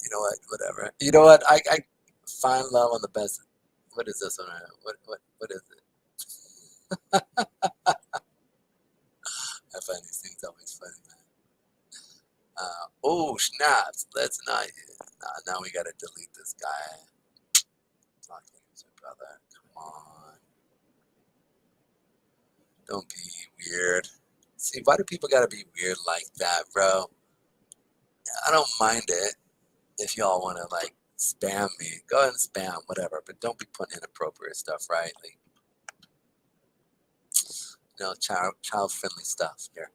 You know what? Whatever. You know what? I find love on the best. What is this one? What is it? I find these things always funny, man. Oh, snaps. Let's not. Now we gotta delete this guy. Talking to brother. Come on. Don't be weird. See, why do people gotta be weird like that, bro? I don't mind it if y'all wanna like spam me. Go ahead and spam, whatever. But don't be putting inappropriate stuff, right? Like, you know, child-friendly stuff here.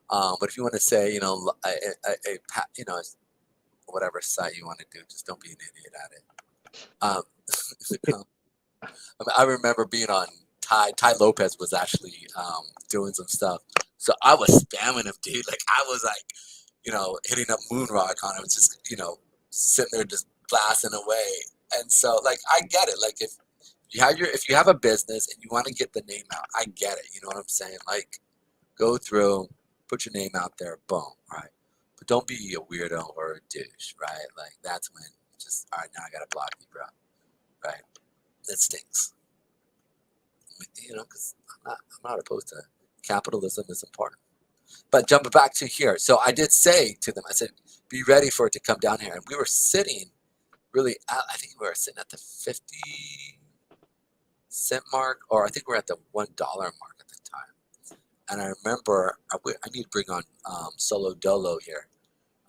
But if you want to say, you know, you know, whatever site you want to do, just don't be an idiot at it. I remember being on Ty Lopez was actually doing some stuff, so I was spamming him, dude. Like I was like, you know, hitting up Moonrock on him, just you know, sitting there just blasting away. And so, like, I get it. Like if you have a business and you want to get the name out, I get it. You know what I'm saying? Like, go through. Put your name out there, boom, right? But don't be a weirdo or a douche, right? Like that's when just all right, now I gotta block you, bro, right? That stinks, you know, because I'm not opposed to capitalism is important. But jumping back to here, so I did say to them, I said, be ready for it to come down here, and we were sitting really, I think we were sitting at the 50 cent mark, or I think we're at the $1 mark at the time. And I remember I need to bring on Solo Dolo here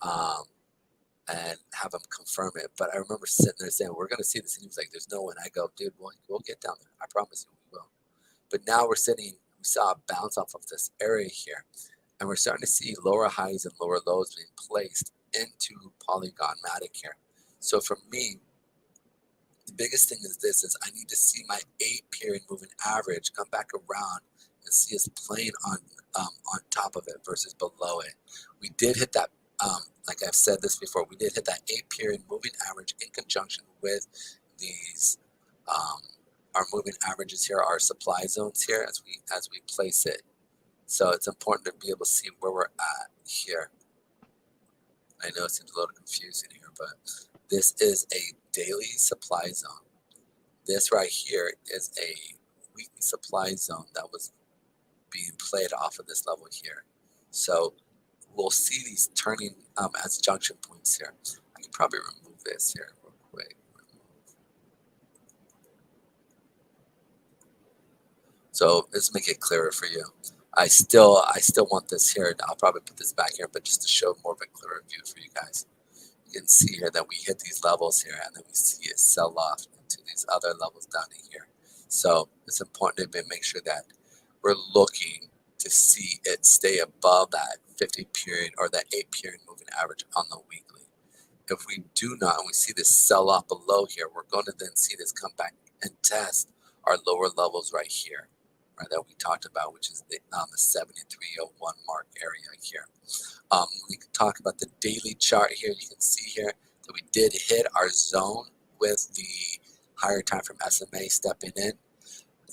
and have him confirm it. But I remember sitting there saying, we're going to see this. And he was like, there's no one. I go, dude, we'll get down there. I promise you we will. But now we saw a bounce off of this area here. And we're starting to see lower highs and lower lows being placed into Polygon Matic here. So for me, the biggest thing is this, is I need to see my 8-period moving average come back around and see us playing on top of it versus below it. We did hit that, like I've said this before, we did hit that 8-period moving average in conjunction with these our moving averages here, our supply zones here as we place it. So it's important to be able to see where we're at here. I know it seems a little confusing here, but this is a daily supply zone. This right here is a weekly supply zone that was being played off of this level here. So we'll see these turning as junction points here. I can probably remove this here real quick. So let's make it clearer for you. I still want this here. I'll probably put this back here, but just to show more of a clearer view for you guys. You can see here that we hit these levels here, and then we see it sell off into these other levels down in here. So it's important to make sure that we're looking to see it stay above that 50-period or that 8-period moving average on the weekly. If we do not, and we see this sell off below here, we're going to then see this come back and test our lower levels right here, right, that we talked about, which is the 7301 mark area here. We can talk about the daily chart here. You can see here that we did hit our zone with the higher time from SMA stepping in.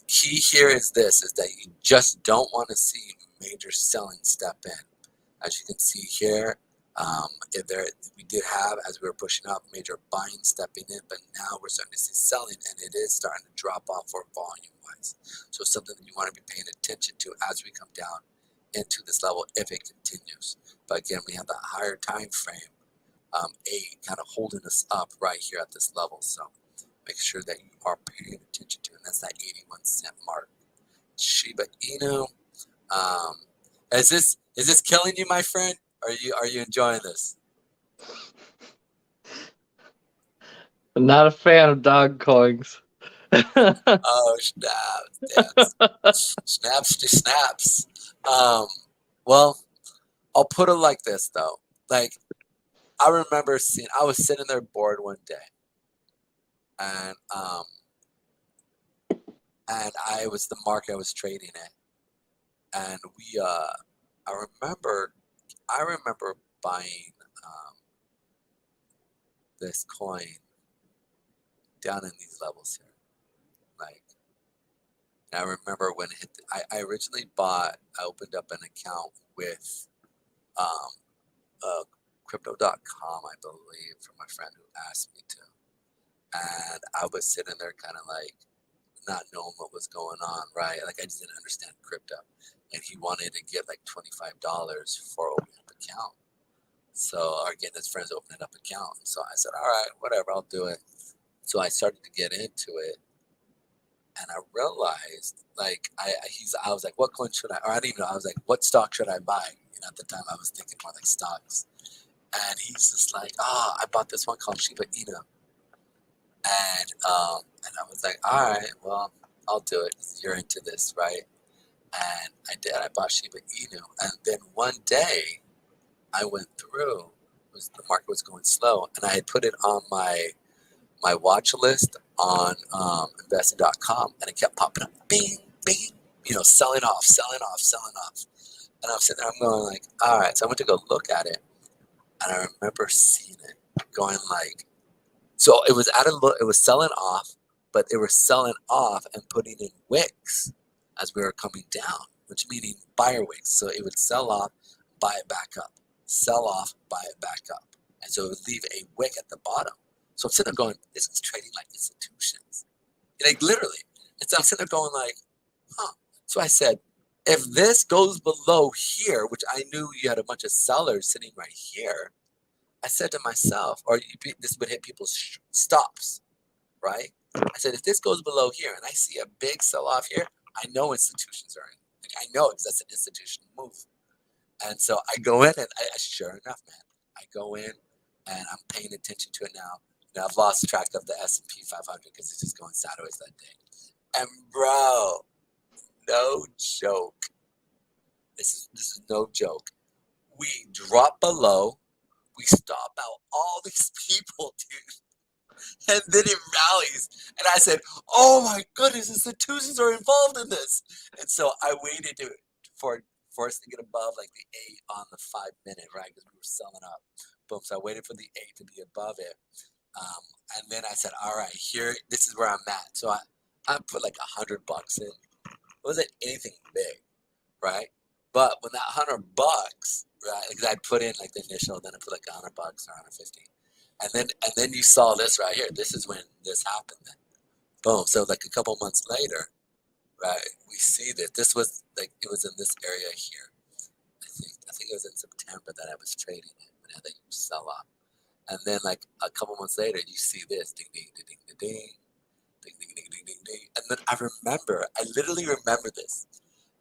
Key here is this, is that you just don't want to see major selling step in. As you can see here, we did have, as we were pushing up, major buying stepping in, but now we're starting to see selling, and it is starting to drop off for volume wise. So something that you want to be paying attention to as we come down into this level if it continues. But again, we have that higher time frame, kind of holding us up right here at this level. So make sure that you are paying attention to, and that's that 81 cent mark. Shiba Inu. Is this killing you, my friend? Are you enjoying this? I'm not a fan of dog coins. Oh, snaps, yes. Snaps to snaps. Well, I'll put it like this though. Like I remember seeing, I was sitting there bored one day, and I was the market I was trading in, and I remember, I remember buying this coin down in these levels here. Like, and I remember when it hit, I originally bought, I opened up an account with um, crypto.com, I believe, from my friend who asked me to. And I was sitting there kind of like not knowing what was going on, right? Like I just didn't understand crypto. And he wanted to get like $25 for opening up account. So, or getting his friends opening up account. So I said, all right, whatever, I'll do it. So I started to get into it, and I realized, like, I was like, what coin should I? Or I didn't even know. I was like, what stock should I buy? You know, at the time I was thinking more like stocks. And he's just like, oh, I bought this one called Shiba Inu, and I was like, all right, well, I'll do it. You're into this, right? And I did. I bought Shiba Inu, and then one day I went through. The market was going slow, and I had put it on my watch list on investing.com, and it kept popping up, bing, bing, you know, selling off, selling off, selling off. And I'm sitting there, I'm going like, all right. So I went to go look at it, and I remember seeing it going like, so it was it was selling off, but they were selling off and putting in wicks as we were coming down, which meaning buyer wicks. So it would sell off, buy it back up, sell off, buy it back up, and so it would leave a wick at the bottom. So I'm sitting there going, this is trading like institutions. Like literally. And so I'm sitting there going like, huh. So I said, if this goes below here, which I knew you had a bunch of sellers sitting right here, I said to myself, or this would hit people's stops, right? I said, if this goes below here and I see a big sell off here, I know institutions are in. Like, I know because that's an institutional move. And so I go in, and sure enough, man, I go in and I'm paying attention to it now. And I've lost track of the S&P 500 because it's just going sideways that day. And bro, no joke. This is no joke. We drop below. We stop out all these people, dude. And then it rallies. And I said, oh my goodness, institutions are involved in this. And so I waited for us to get above like the 8 on the 5 minute, right? Because we were selling up. Boom. So I waited for the 8 to be above it. And then I said, all right, here, this is where I'm at. So I put like $100 in. It wasn't anything big, right? But when that $100, right? Because I put in like the initial, then I put like $100 or 150. And then you saw this right here. This is when this happened then. Boom. So like a couple months later, right, we see that this was like, it was in this area here. I think it was in September that I was trading it, when I had that huge sell off. And then like a couple months later, you see this ding ding ding ding ding ding ding ding ding ding ding ding. And then I literally remember this.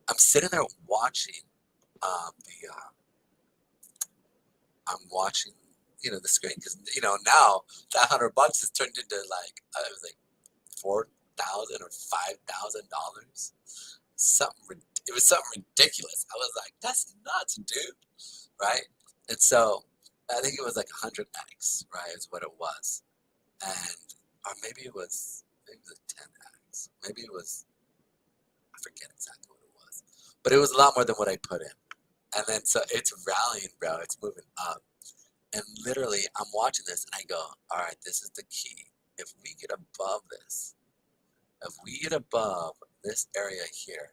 I'm sitting there watching I'm watching, you know, the screen, because you know now that $100 has turned into like it was like $4,000 or $5,000. It was something ridiculous. I was like, that's nuts, dude, right? And so I think it was like 100x, right, is what it was, and or maybe it was a 10x, maybe it was, I forget exactly what it was, but it was a lot more than what I put in. And then so it's rallying, bro. It's moving up. And literally, I'm watching this and I go, all right, this is the key. If we get above this, if we get above this area here,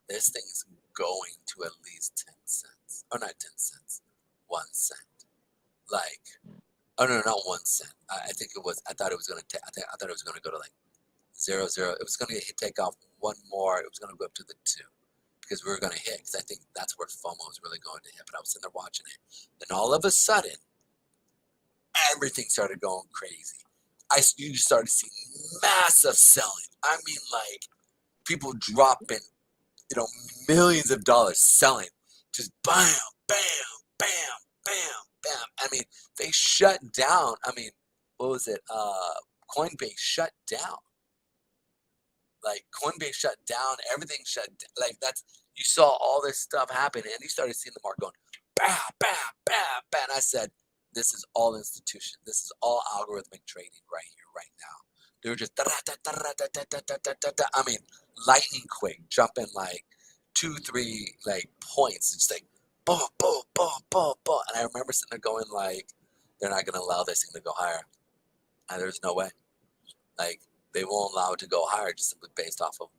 this thing is going to at least 10 cents. Or not 10 cents, 1 cent. Like, oh no, not 1 cent. I think it was, I thought it was going to, I thought it was going to go to like 0, 0. It was going to take off one more. It was going to go up to the 2. Because we were going to hit, because I think that's where FOMO was really going to hit. But I was sitting there watching it. Then all of a sudden, everything started going crazy. You started seeing massive selling. I mean, like, people dropping, you know, millions of dollars selling. Just bam, bam, bam, bam, bam. I mean, they shut down. I mean, what was it? Coinbase shut down. Like Coinbase shut down, everything shut. Like that's you saw all this stuff happen, and you started seeing the market going, bam, bam, bam, bam. And I said, this is all institution. This is all algorithmic trading right here, right now. They were just, I mean, lightning quick, jumping like 2, 3 like points, just like boom, boom, boom, boom, boom. And I remember sitting there going like, they're not going to allow this thing to go higher. And there's no way. Like they won't allow it to go higher just simply based off of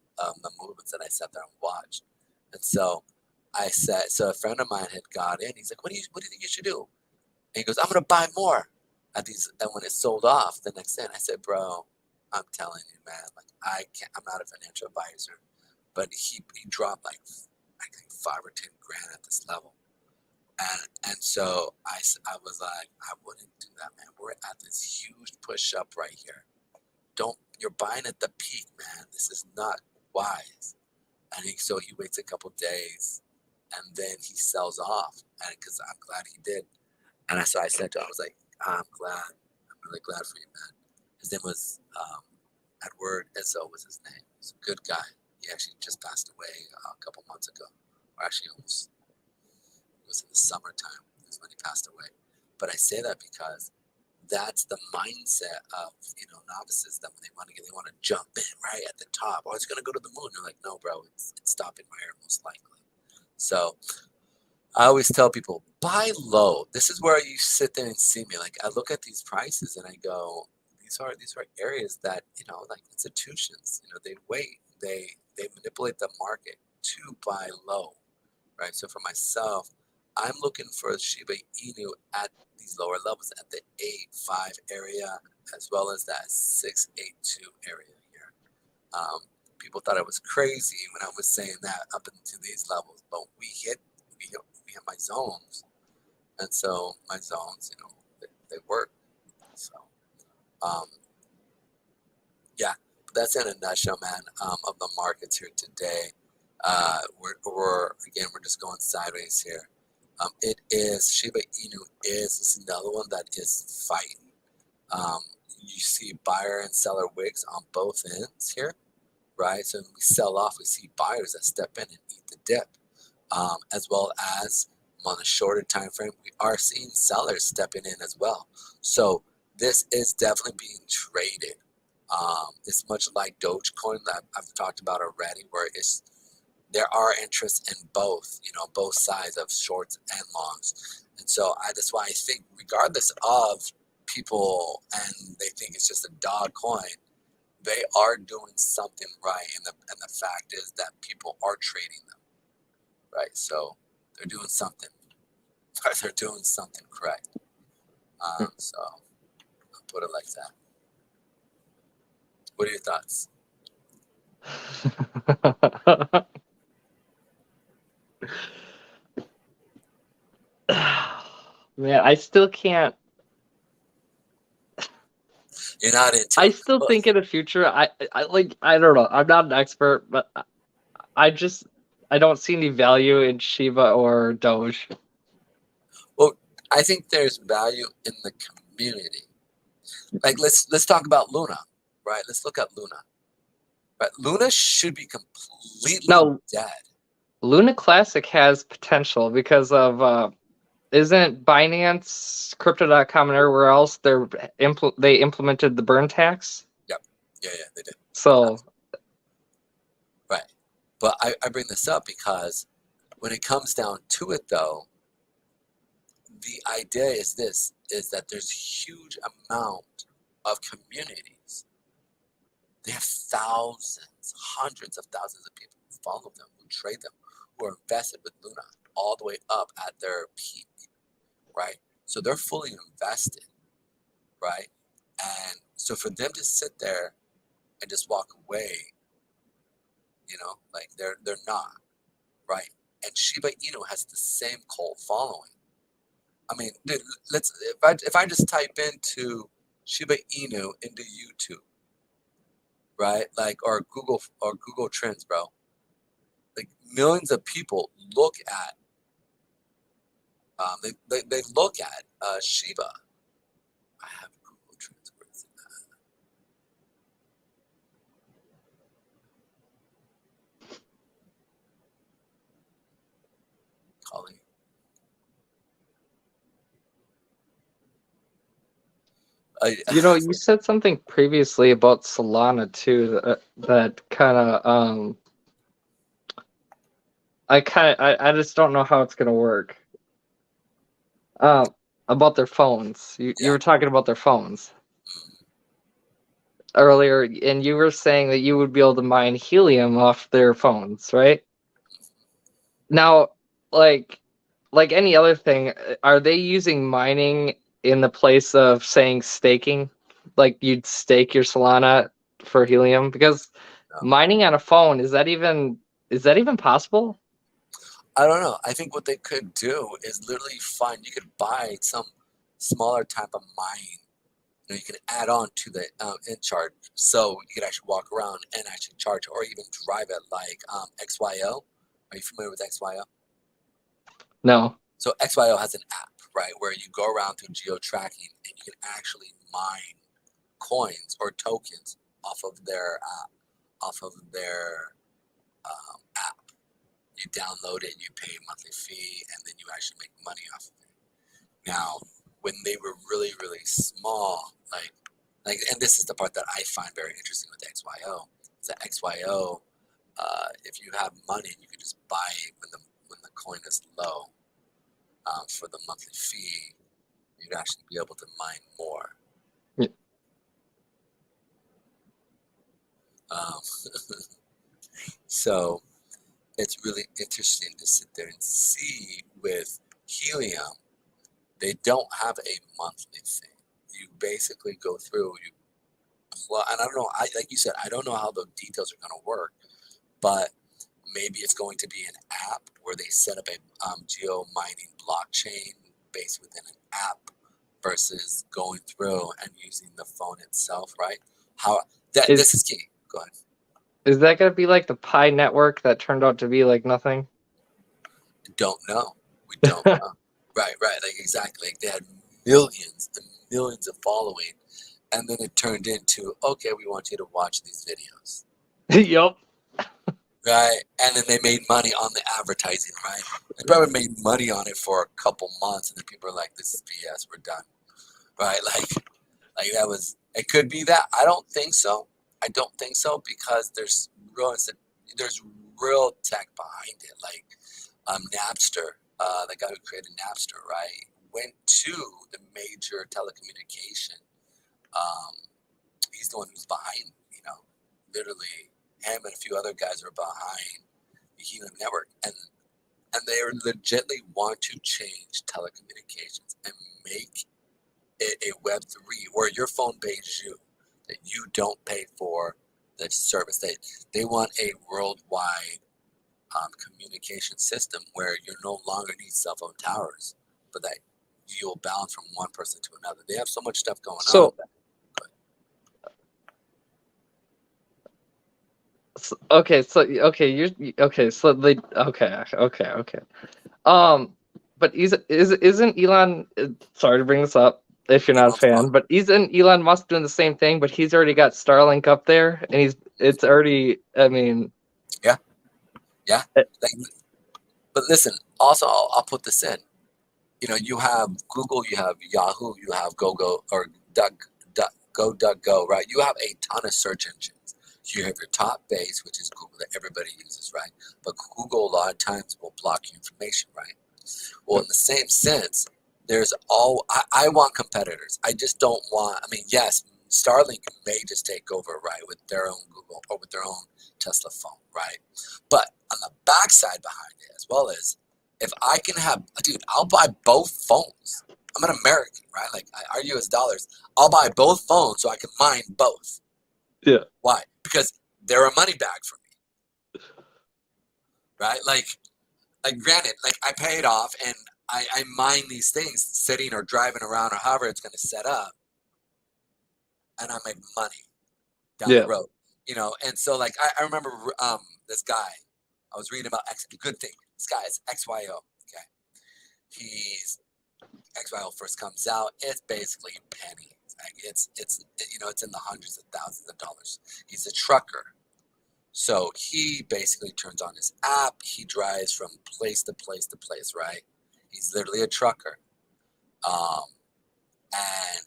the movements that I sat there and watched. And so I said, so a friend of mine had got in. He's like, what do you think you should do? And he goes, I'm gonna buy more at these. And when it sold off the next day, and I said, bro, I'm telling you, man, like I can't. I'm not a financial advisor, but he dropped like I think 5 or 10 grand at this level. And so I was like, I wouldn't do that, man. We're at this huge push up right here. You're buying at the peak, man. This is not wise. And so he waits a couple days and then he sells off. And because I'm glad he did. And so I said to him, I was like, I'm glad. I'm really glad for you, man. His name was Edward Izzo was his name. He's a good guy. He actually just passed away a couple months ago. Or actually almost, it was in the summertime is when he passed away. But I say that because that's the mindset of novices that when they want to jump in right at the top. Oh, it's gonna go to the moon. You're like, no, bro, it's stopping right here most likely. So I always tell people buy low. This is where you sit there and see me. Like I look at these prices and I go, these are areas that like institutions. They wait. They manipulate the market to buy low, right? So for myself, I'm looking for Shiba Inu at these lower levels at the 8.5 area as well as that 6.82 area here. People thought I was crazy when I was saying that up into these levels, but we hit my zones, and so my zones, they work. So, yeah, that's in a nutshell, man. Of the markets here today. We're just going sideways here. It is Shiba Inu is another one that is fighting. You see buyer and seller wicks on both ends here, right? So when we sell off, we see buyers that step in and eat the dip, as well as on a shorter time frame, we are seeing sellers stepping in as well. So this is definitely being traded. It's much like Dogecoin that I've talked about already, where there are interests in both, both sides of shorts and longs. And so that's why I think regardless of people and they think it's just a dog coin, they are doing something right. And the fact is that people are trading them, right? So they're doing something. They're doing something correct. So I'll put it like that. What are your thoughts? Man, I still can't. You're not into. I still think in the future, I don't know. I'm not an expert, but I don't see any value in Shiba or Doge. Well, I think there's value in the community. Like let's talk about Luna, right? Let's look at Luna. Right, Luna should be completely dead. Luna Classic has potential because of isn't Binance, Crypto.com, and everywhere else they implemented the burn tax? Yep. Yeah, they did. So right. But I bring this up because when it comes down to it though, the idea is that there's huge amount of communities. They have thousands, hundreds of thousands of people who follow them, who trade them, who are invested with Luna all the way up at their peak, right? So they're fully invested, right? And so for them to sit there and just walk away, like they're not, right? And Shiba Inu has the same cult following. I mean, dude, if I just type into Shiba Inu into YouTube, right? Like or Google Trends, bro. Like millions of people look at They look at Shiba. I have Google Transfers. Calling. You said something previously about Solana too that kind of I just don't know how it's gonna work. About their phones. You Yeah. were talking about their phones earlier, and you were saying that you would be able to mine helium off their phones, right? Now, like any other thing, are they using mining in the place of saying staking? Like you'd stake your Solana for helium? Because No. mining on a phone, is that even possible? I don't know. I think what they could do is literally find, you could buy some smaller type of mine. You can add on to the InCharge, so you could actually walk around and actually charge, or even drive it like XYO. Are you familiar with XYO? No. So XYO has an app, right, where you go around through geo tracking and you can actually mine coins or tokens off of their app. You download it, you pay a monthly fee, and then you actually make money off of it. Now, when they were really, really small, like, and this is the part that I find very interesting with XYO, is that XYO, if you have money, you can just buy it when the coin is low for the monthly fee. You'd actually be able to mine more. Yeah. So it's really interesting to sit there and see with helium. They don't have a monthly thing. You basically go through, and I don't know, like you said, I don't know how the details are going to work, but maybe it's going to be an app where they set up a geo mining blockchain based within an app versus going through and using the phone itself, right? This is key. Go ahead. Is that going to be like the Pi network that turned out to be like nothing? Don't know. We don't know. Right. Like exactly. Like they had millions and millions of following, and then it turned into, okay, we want you to watch these videos. Yup. Right. And then they made money on the advertising, right? They probably made money on it for a couple months, and then people are like, this is BS, we're done. Right? Like that was, it could be that. I don't think so. Because there's real tech behind it. Like Napster, the guy who created Napster, right, went to the major telecommunication. He's the one who's behind, literally him and a few other guys are behind the Helium Network, and they are legitimately want to change telecommunications and make it a Web3 where your phone pays you, that you don't pay for the service. They want a worldwide communication system where you no longer need cell phone towers, but that you'll bounce from one person to another. They have so much stuff going on. Okay, so but isn't Elon? Sorry to bring this up if you're not a fan, but isn't Elon Musk doing the same thing? But he's already got Starlink up there, and it's already. I mean, yeah. But listen, also I'll put this in. You have Google, you have Yahoo, you have Go or DuckDuckGo, right? You have a ton of search engines. You have your top base, which is Google that everybody uses, right? But Google a lot of times will block your information, right? Well, in the same sense, I want competitors. I just don't want, yes, Starlink may just take over, right, with their own Google or with their own Tesla phone, right? But on the backside behind it, as well as if I can have, dude, I'll buy both phones. I'm an American, right? Like our US dollars. I'll buy both phones so I can mine both. Yeah. Why? Because they're a money bag for me, right? Like granted, like I pay it off and I mine these things sitting or driving around or however it's going to set up, and I make money down the road, And so like I remember this guy, I was reading about good thing. This guy is XYO, okay, He's XYO first comes out, it's basically pennies. Like it's in the hundreds of thousands of dollars. He's a trucker. So he basically turns on his app. He drives from place to place to place, right? He's literally a trucker. Um, and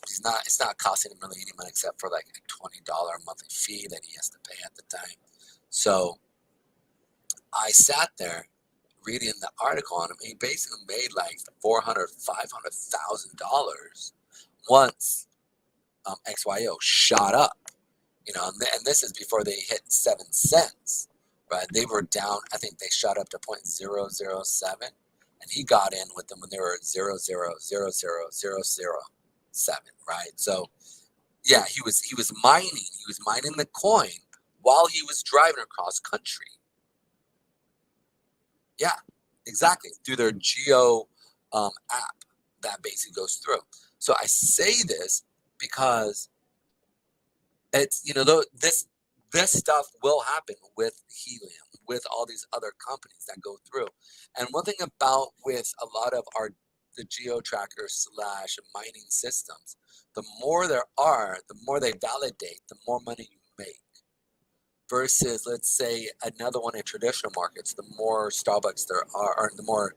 it's not costing him really any money except for like a $20 monthly fee that he has to pay at the time. So I sat there reading the article on him. He basically made like $400,000-$500,000 once XYO shot up. And this is before they hit 7 cents, right? They were down. I think they shot up to 0.007, and he got in with them when they were 0.0000007, right? So yeah, he was mining. He was mining the coin while he was driving across country. Yeah, exactly, through their Geo app that basically goes through. So I say this because it's this stuff will happen with helium, with all these other companies that go through. And one thing about with a lot of the geo trackers / mining systems, the more there are, the more they validate, the more money you make. Versus, let's say, another one in traditional markets, the more Starbucks there are, or the more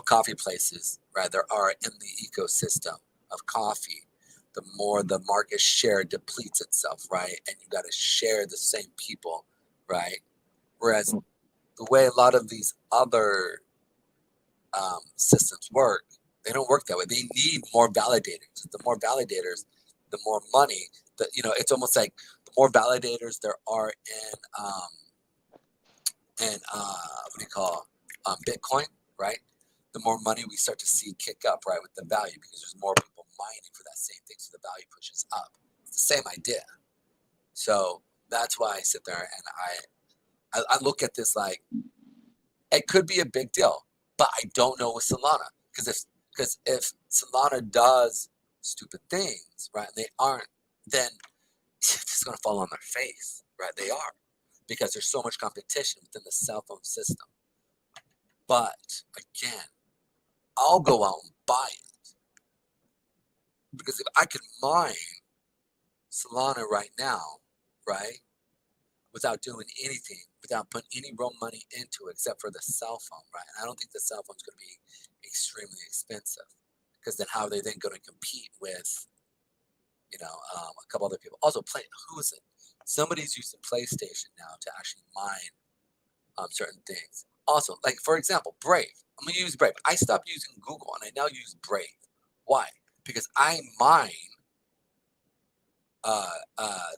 coffee places, right, there are in the ecosystem of coffee, the more the market share depletes itself, right? And you got to share the same people, right? Whereas the way a lot of these other systems work, they don't work that way. They need more validators. The more validators, the more money. It's almost like the more validators there are in what do you call Bitcoin, right? The more money we start to see kick up, right, with the value, because there's more people mining for that same thing, so the value pushes up. It's the same idea. So that's why I sit there and I look at this like it could be a big deal, but I don't know with Solana, because if Solana does stupid things, right, and they aren't, then it's going to fall on their face, right? They are, because there's so much competition within the cell phone system. But again, I'll go out and buy it, because if I could mine Solana right now, right, without doing anything, without putting any real money into it except for the cell phone, right? And I don't think the cell phone's going to be extremely expensive, because then how are they then going to compete with, a couple other people? Also, who is it? Somebody's using PlayStation now to actually mine certain things. Also, like for example, Brave. I'm gonna use Brave. I stopped using Google and I now use Brave. Why? Because I mine.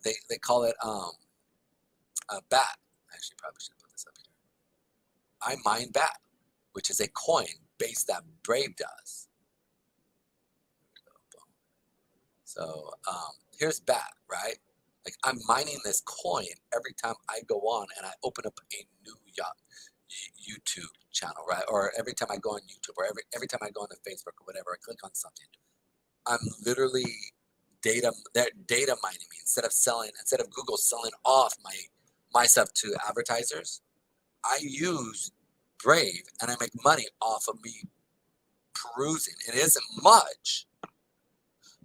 They call it BAT. Actually, probably should put this up here. I mine BAT, which is a coin base that Brave does. So here's BAT, right? Like I'm mining this coin every time I go on and I open up a new YouTube channel, right? Or every time I go on YouTube, or every time I go on to Facebook or whatever, I click on something. I'm literally data mining me instead of Google selling off my stuff to advertisers. I use Brave and I make money off of me perusing. It isn't much,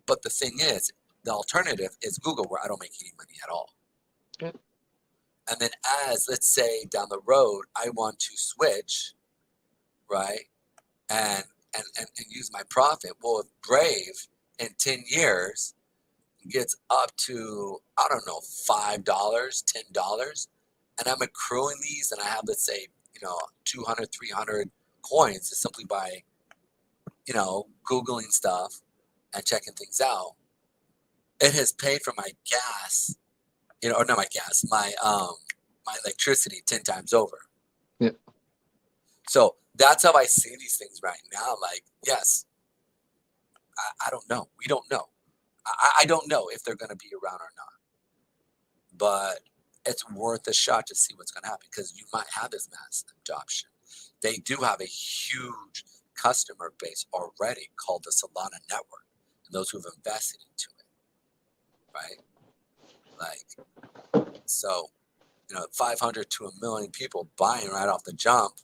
but the thing is, the alternative is Google, where I don't make any money at all. Okay. And then, as let's say down the road, I want to switch, right, and use my profit. Well, if Brave in 10 years gets up to, I don't know, $5, $10, and I'm accruing these, and I have, let's say, 200, 300 coins just simply by, Googling stuff and checking things out, it has paid for my gas, or not my gas, my electricity 10 times over. Yeah. So that's how I see these things right now. Like, yes, I don't know. We don't know. I don't know if they're going to be around or not. But it's worth a shot to see what's going to happen, because you might have this mass adoption. They do have a huge customer base already called the Solana network, and those who've invested into it, right? Like, so, 500 to 1 million people buying right off the jump,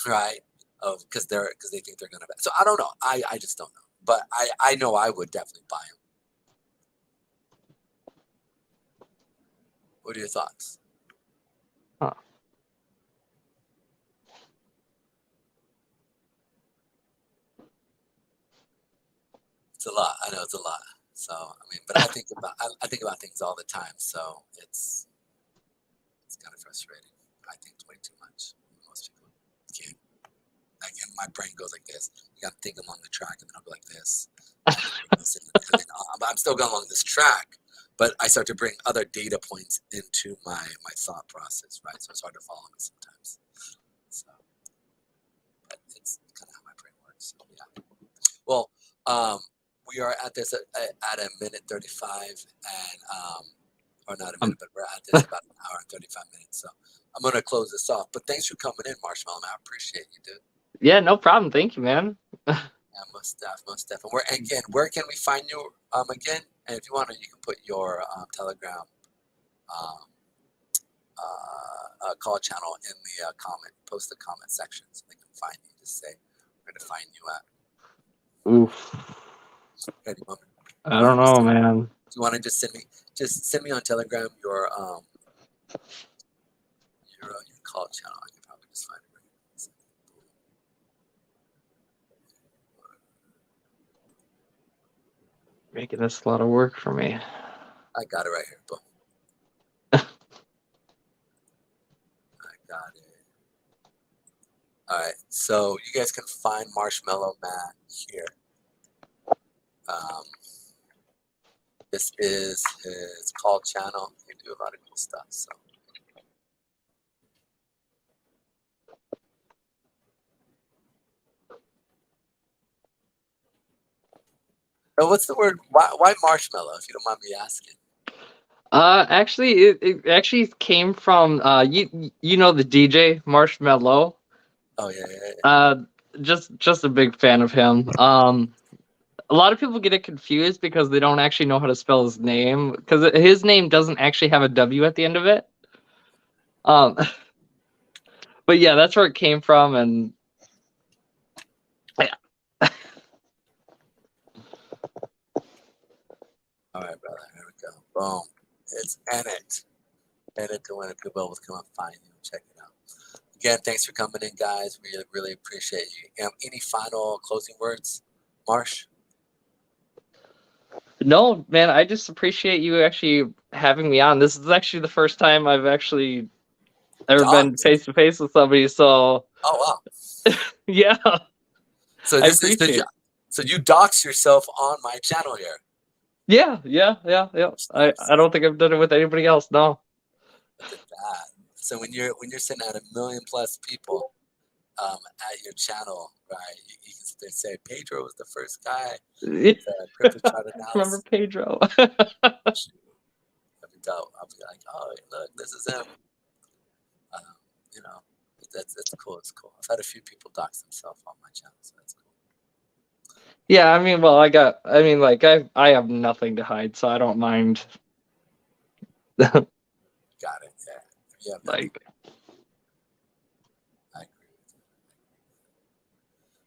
right? of because they think they're gonna. So I don't know. I just don't know. But I know I would definitely buy them. What are your thoughts? Huh. It's a lot. I know it's a lot. So I mean, but I think about things all the time. So it's kind of frustrating. I think way too much. Most people can't. Again, my brain goes like this. You got to think along the track, and then I'll go like this. I'm still going along this track, but I start to bring other data points into my thought process, right? So it's hard to follow me sometimes. So, but it's kind of how my brain works. So, yeah. Well, we are at this at a minute 35, and or not a minute, but we're at this about an hour and 35 minutes. So I'm gonna close this off. But thanks for coming in, Marshmallow. Man, I appreciate you, dude. Yeah, no problem. Thank you, man. Yeah, most definitely. Where can we find you again? And if you want to, you can put your Telegram call channel in the post the comment section so they can find you. Just say where to find you at. Oof. Okay, do you want me- I don't know, man. Do you want to just send me on Telegram your call channel? I can probably just find it. Making this a lot of work for me. I got it right here. Boom. I got it. All right. So you guys can find Marshmallow Man here. This is his call channel. He do a lot of cool stuff. So. Oh, what's the word? Why marshmallow? If you don't mind me asking. Actually, it actually came from you know the DJ Marshmello. Oh yeah. Just a big fan of him. A lot of people get it confused because they don't actually know how to spell his name because his name doesn't actually have a W at the end of it. But yeah, that's where it came from, and yeah. All right, brother. Here we go. Boom. It's Ennett. Ennett to win a good will come and find you. Check it out. Again, thanks for coming in, guys. We really appreciate you. Any final closing words, Marsh? No, man, I just appreciate you actually having me on. This is actually the first time I've actually ever been face to face with somebody. So, oh wow, yeah. So this is so you dox yourself on my channel here. Yeah. I don't think I've done it with anybody else. No. Look at that. So when you're sitting at 1 million plus people at your channel, right? You can sit there and say Pedro was the first guy. Crypto chart analysis. Remember Pedro? That'd be dope. I'll be like, oh look, this is him. You know, that's cool. It's cool. I've had a few people dox themselves on my channel, so that's cool. Yeah, I mean, well, I have nothing to hide, so I don't mind. Got it. Yeah. Like, I agree with you.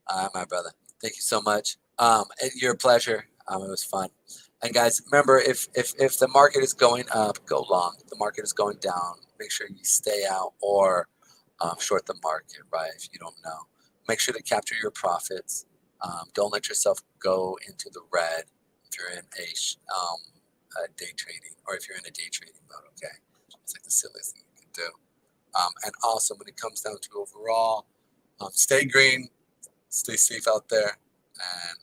All right, my brother. Thank you so much. Your pleasure. It was fun. And guys, remember, if the market is going up, go long. If the market is going down, make sure you stay out or short the market, right? If you don't know, make sure to capture your profits. Don't let yourself go into the red if you're in a day trading or if you're in a day trading mode. Okay, it's like the silliest thing you can do. And also, when it comes down to overall, stay green, stay safe out there, and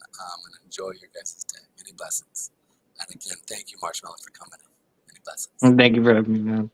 enjoy your guys' day. Many blessings. And again, thank you, Marshmallow, for coming in. Many blessings. thank you for having me, man.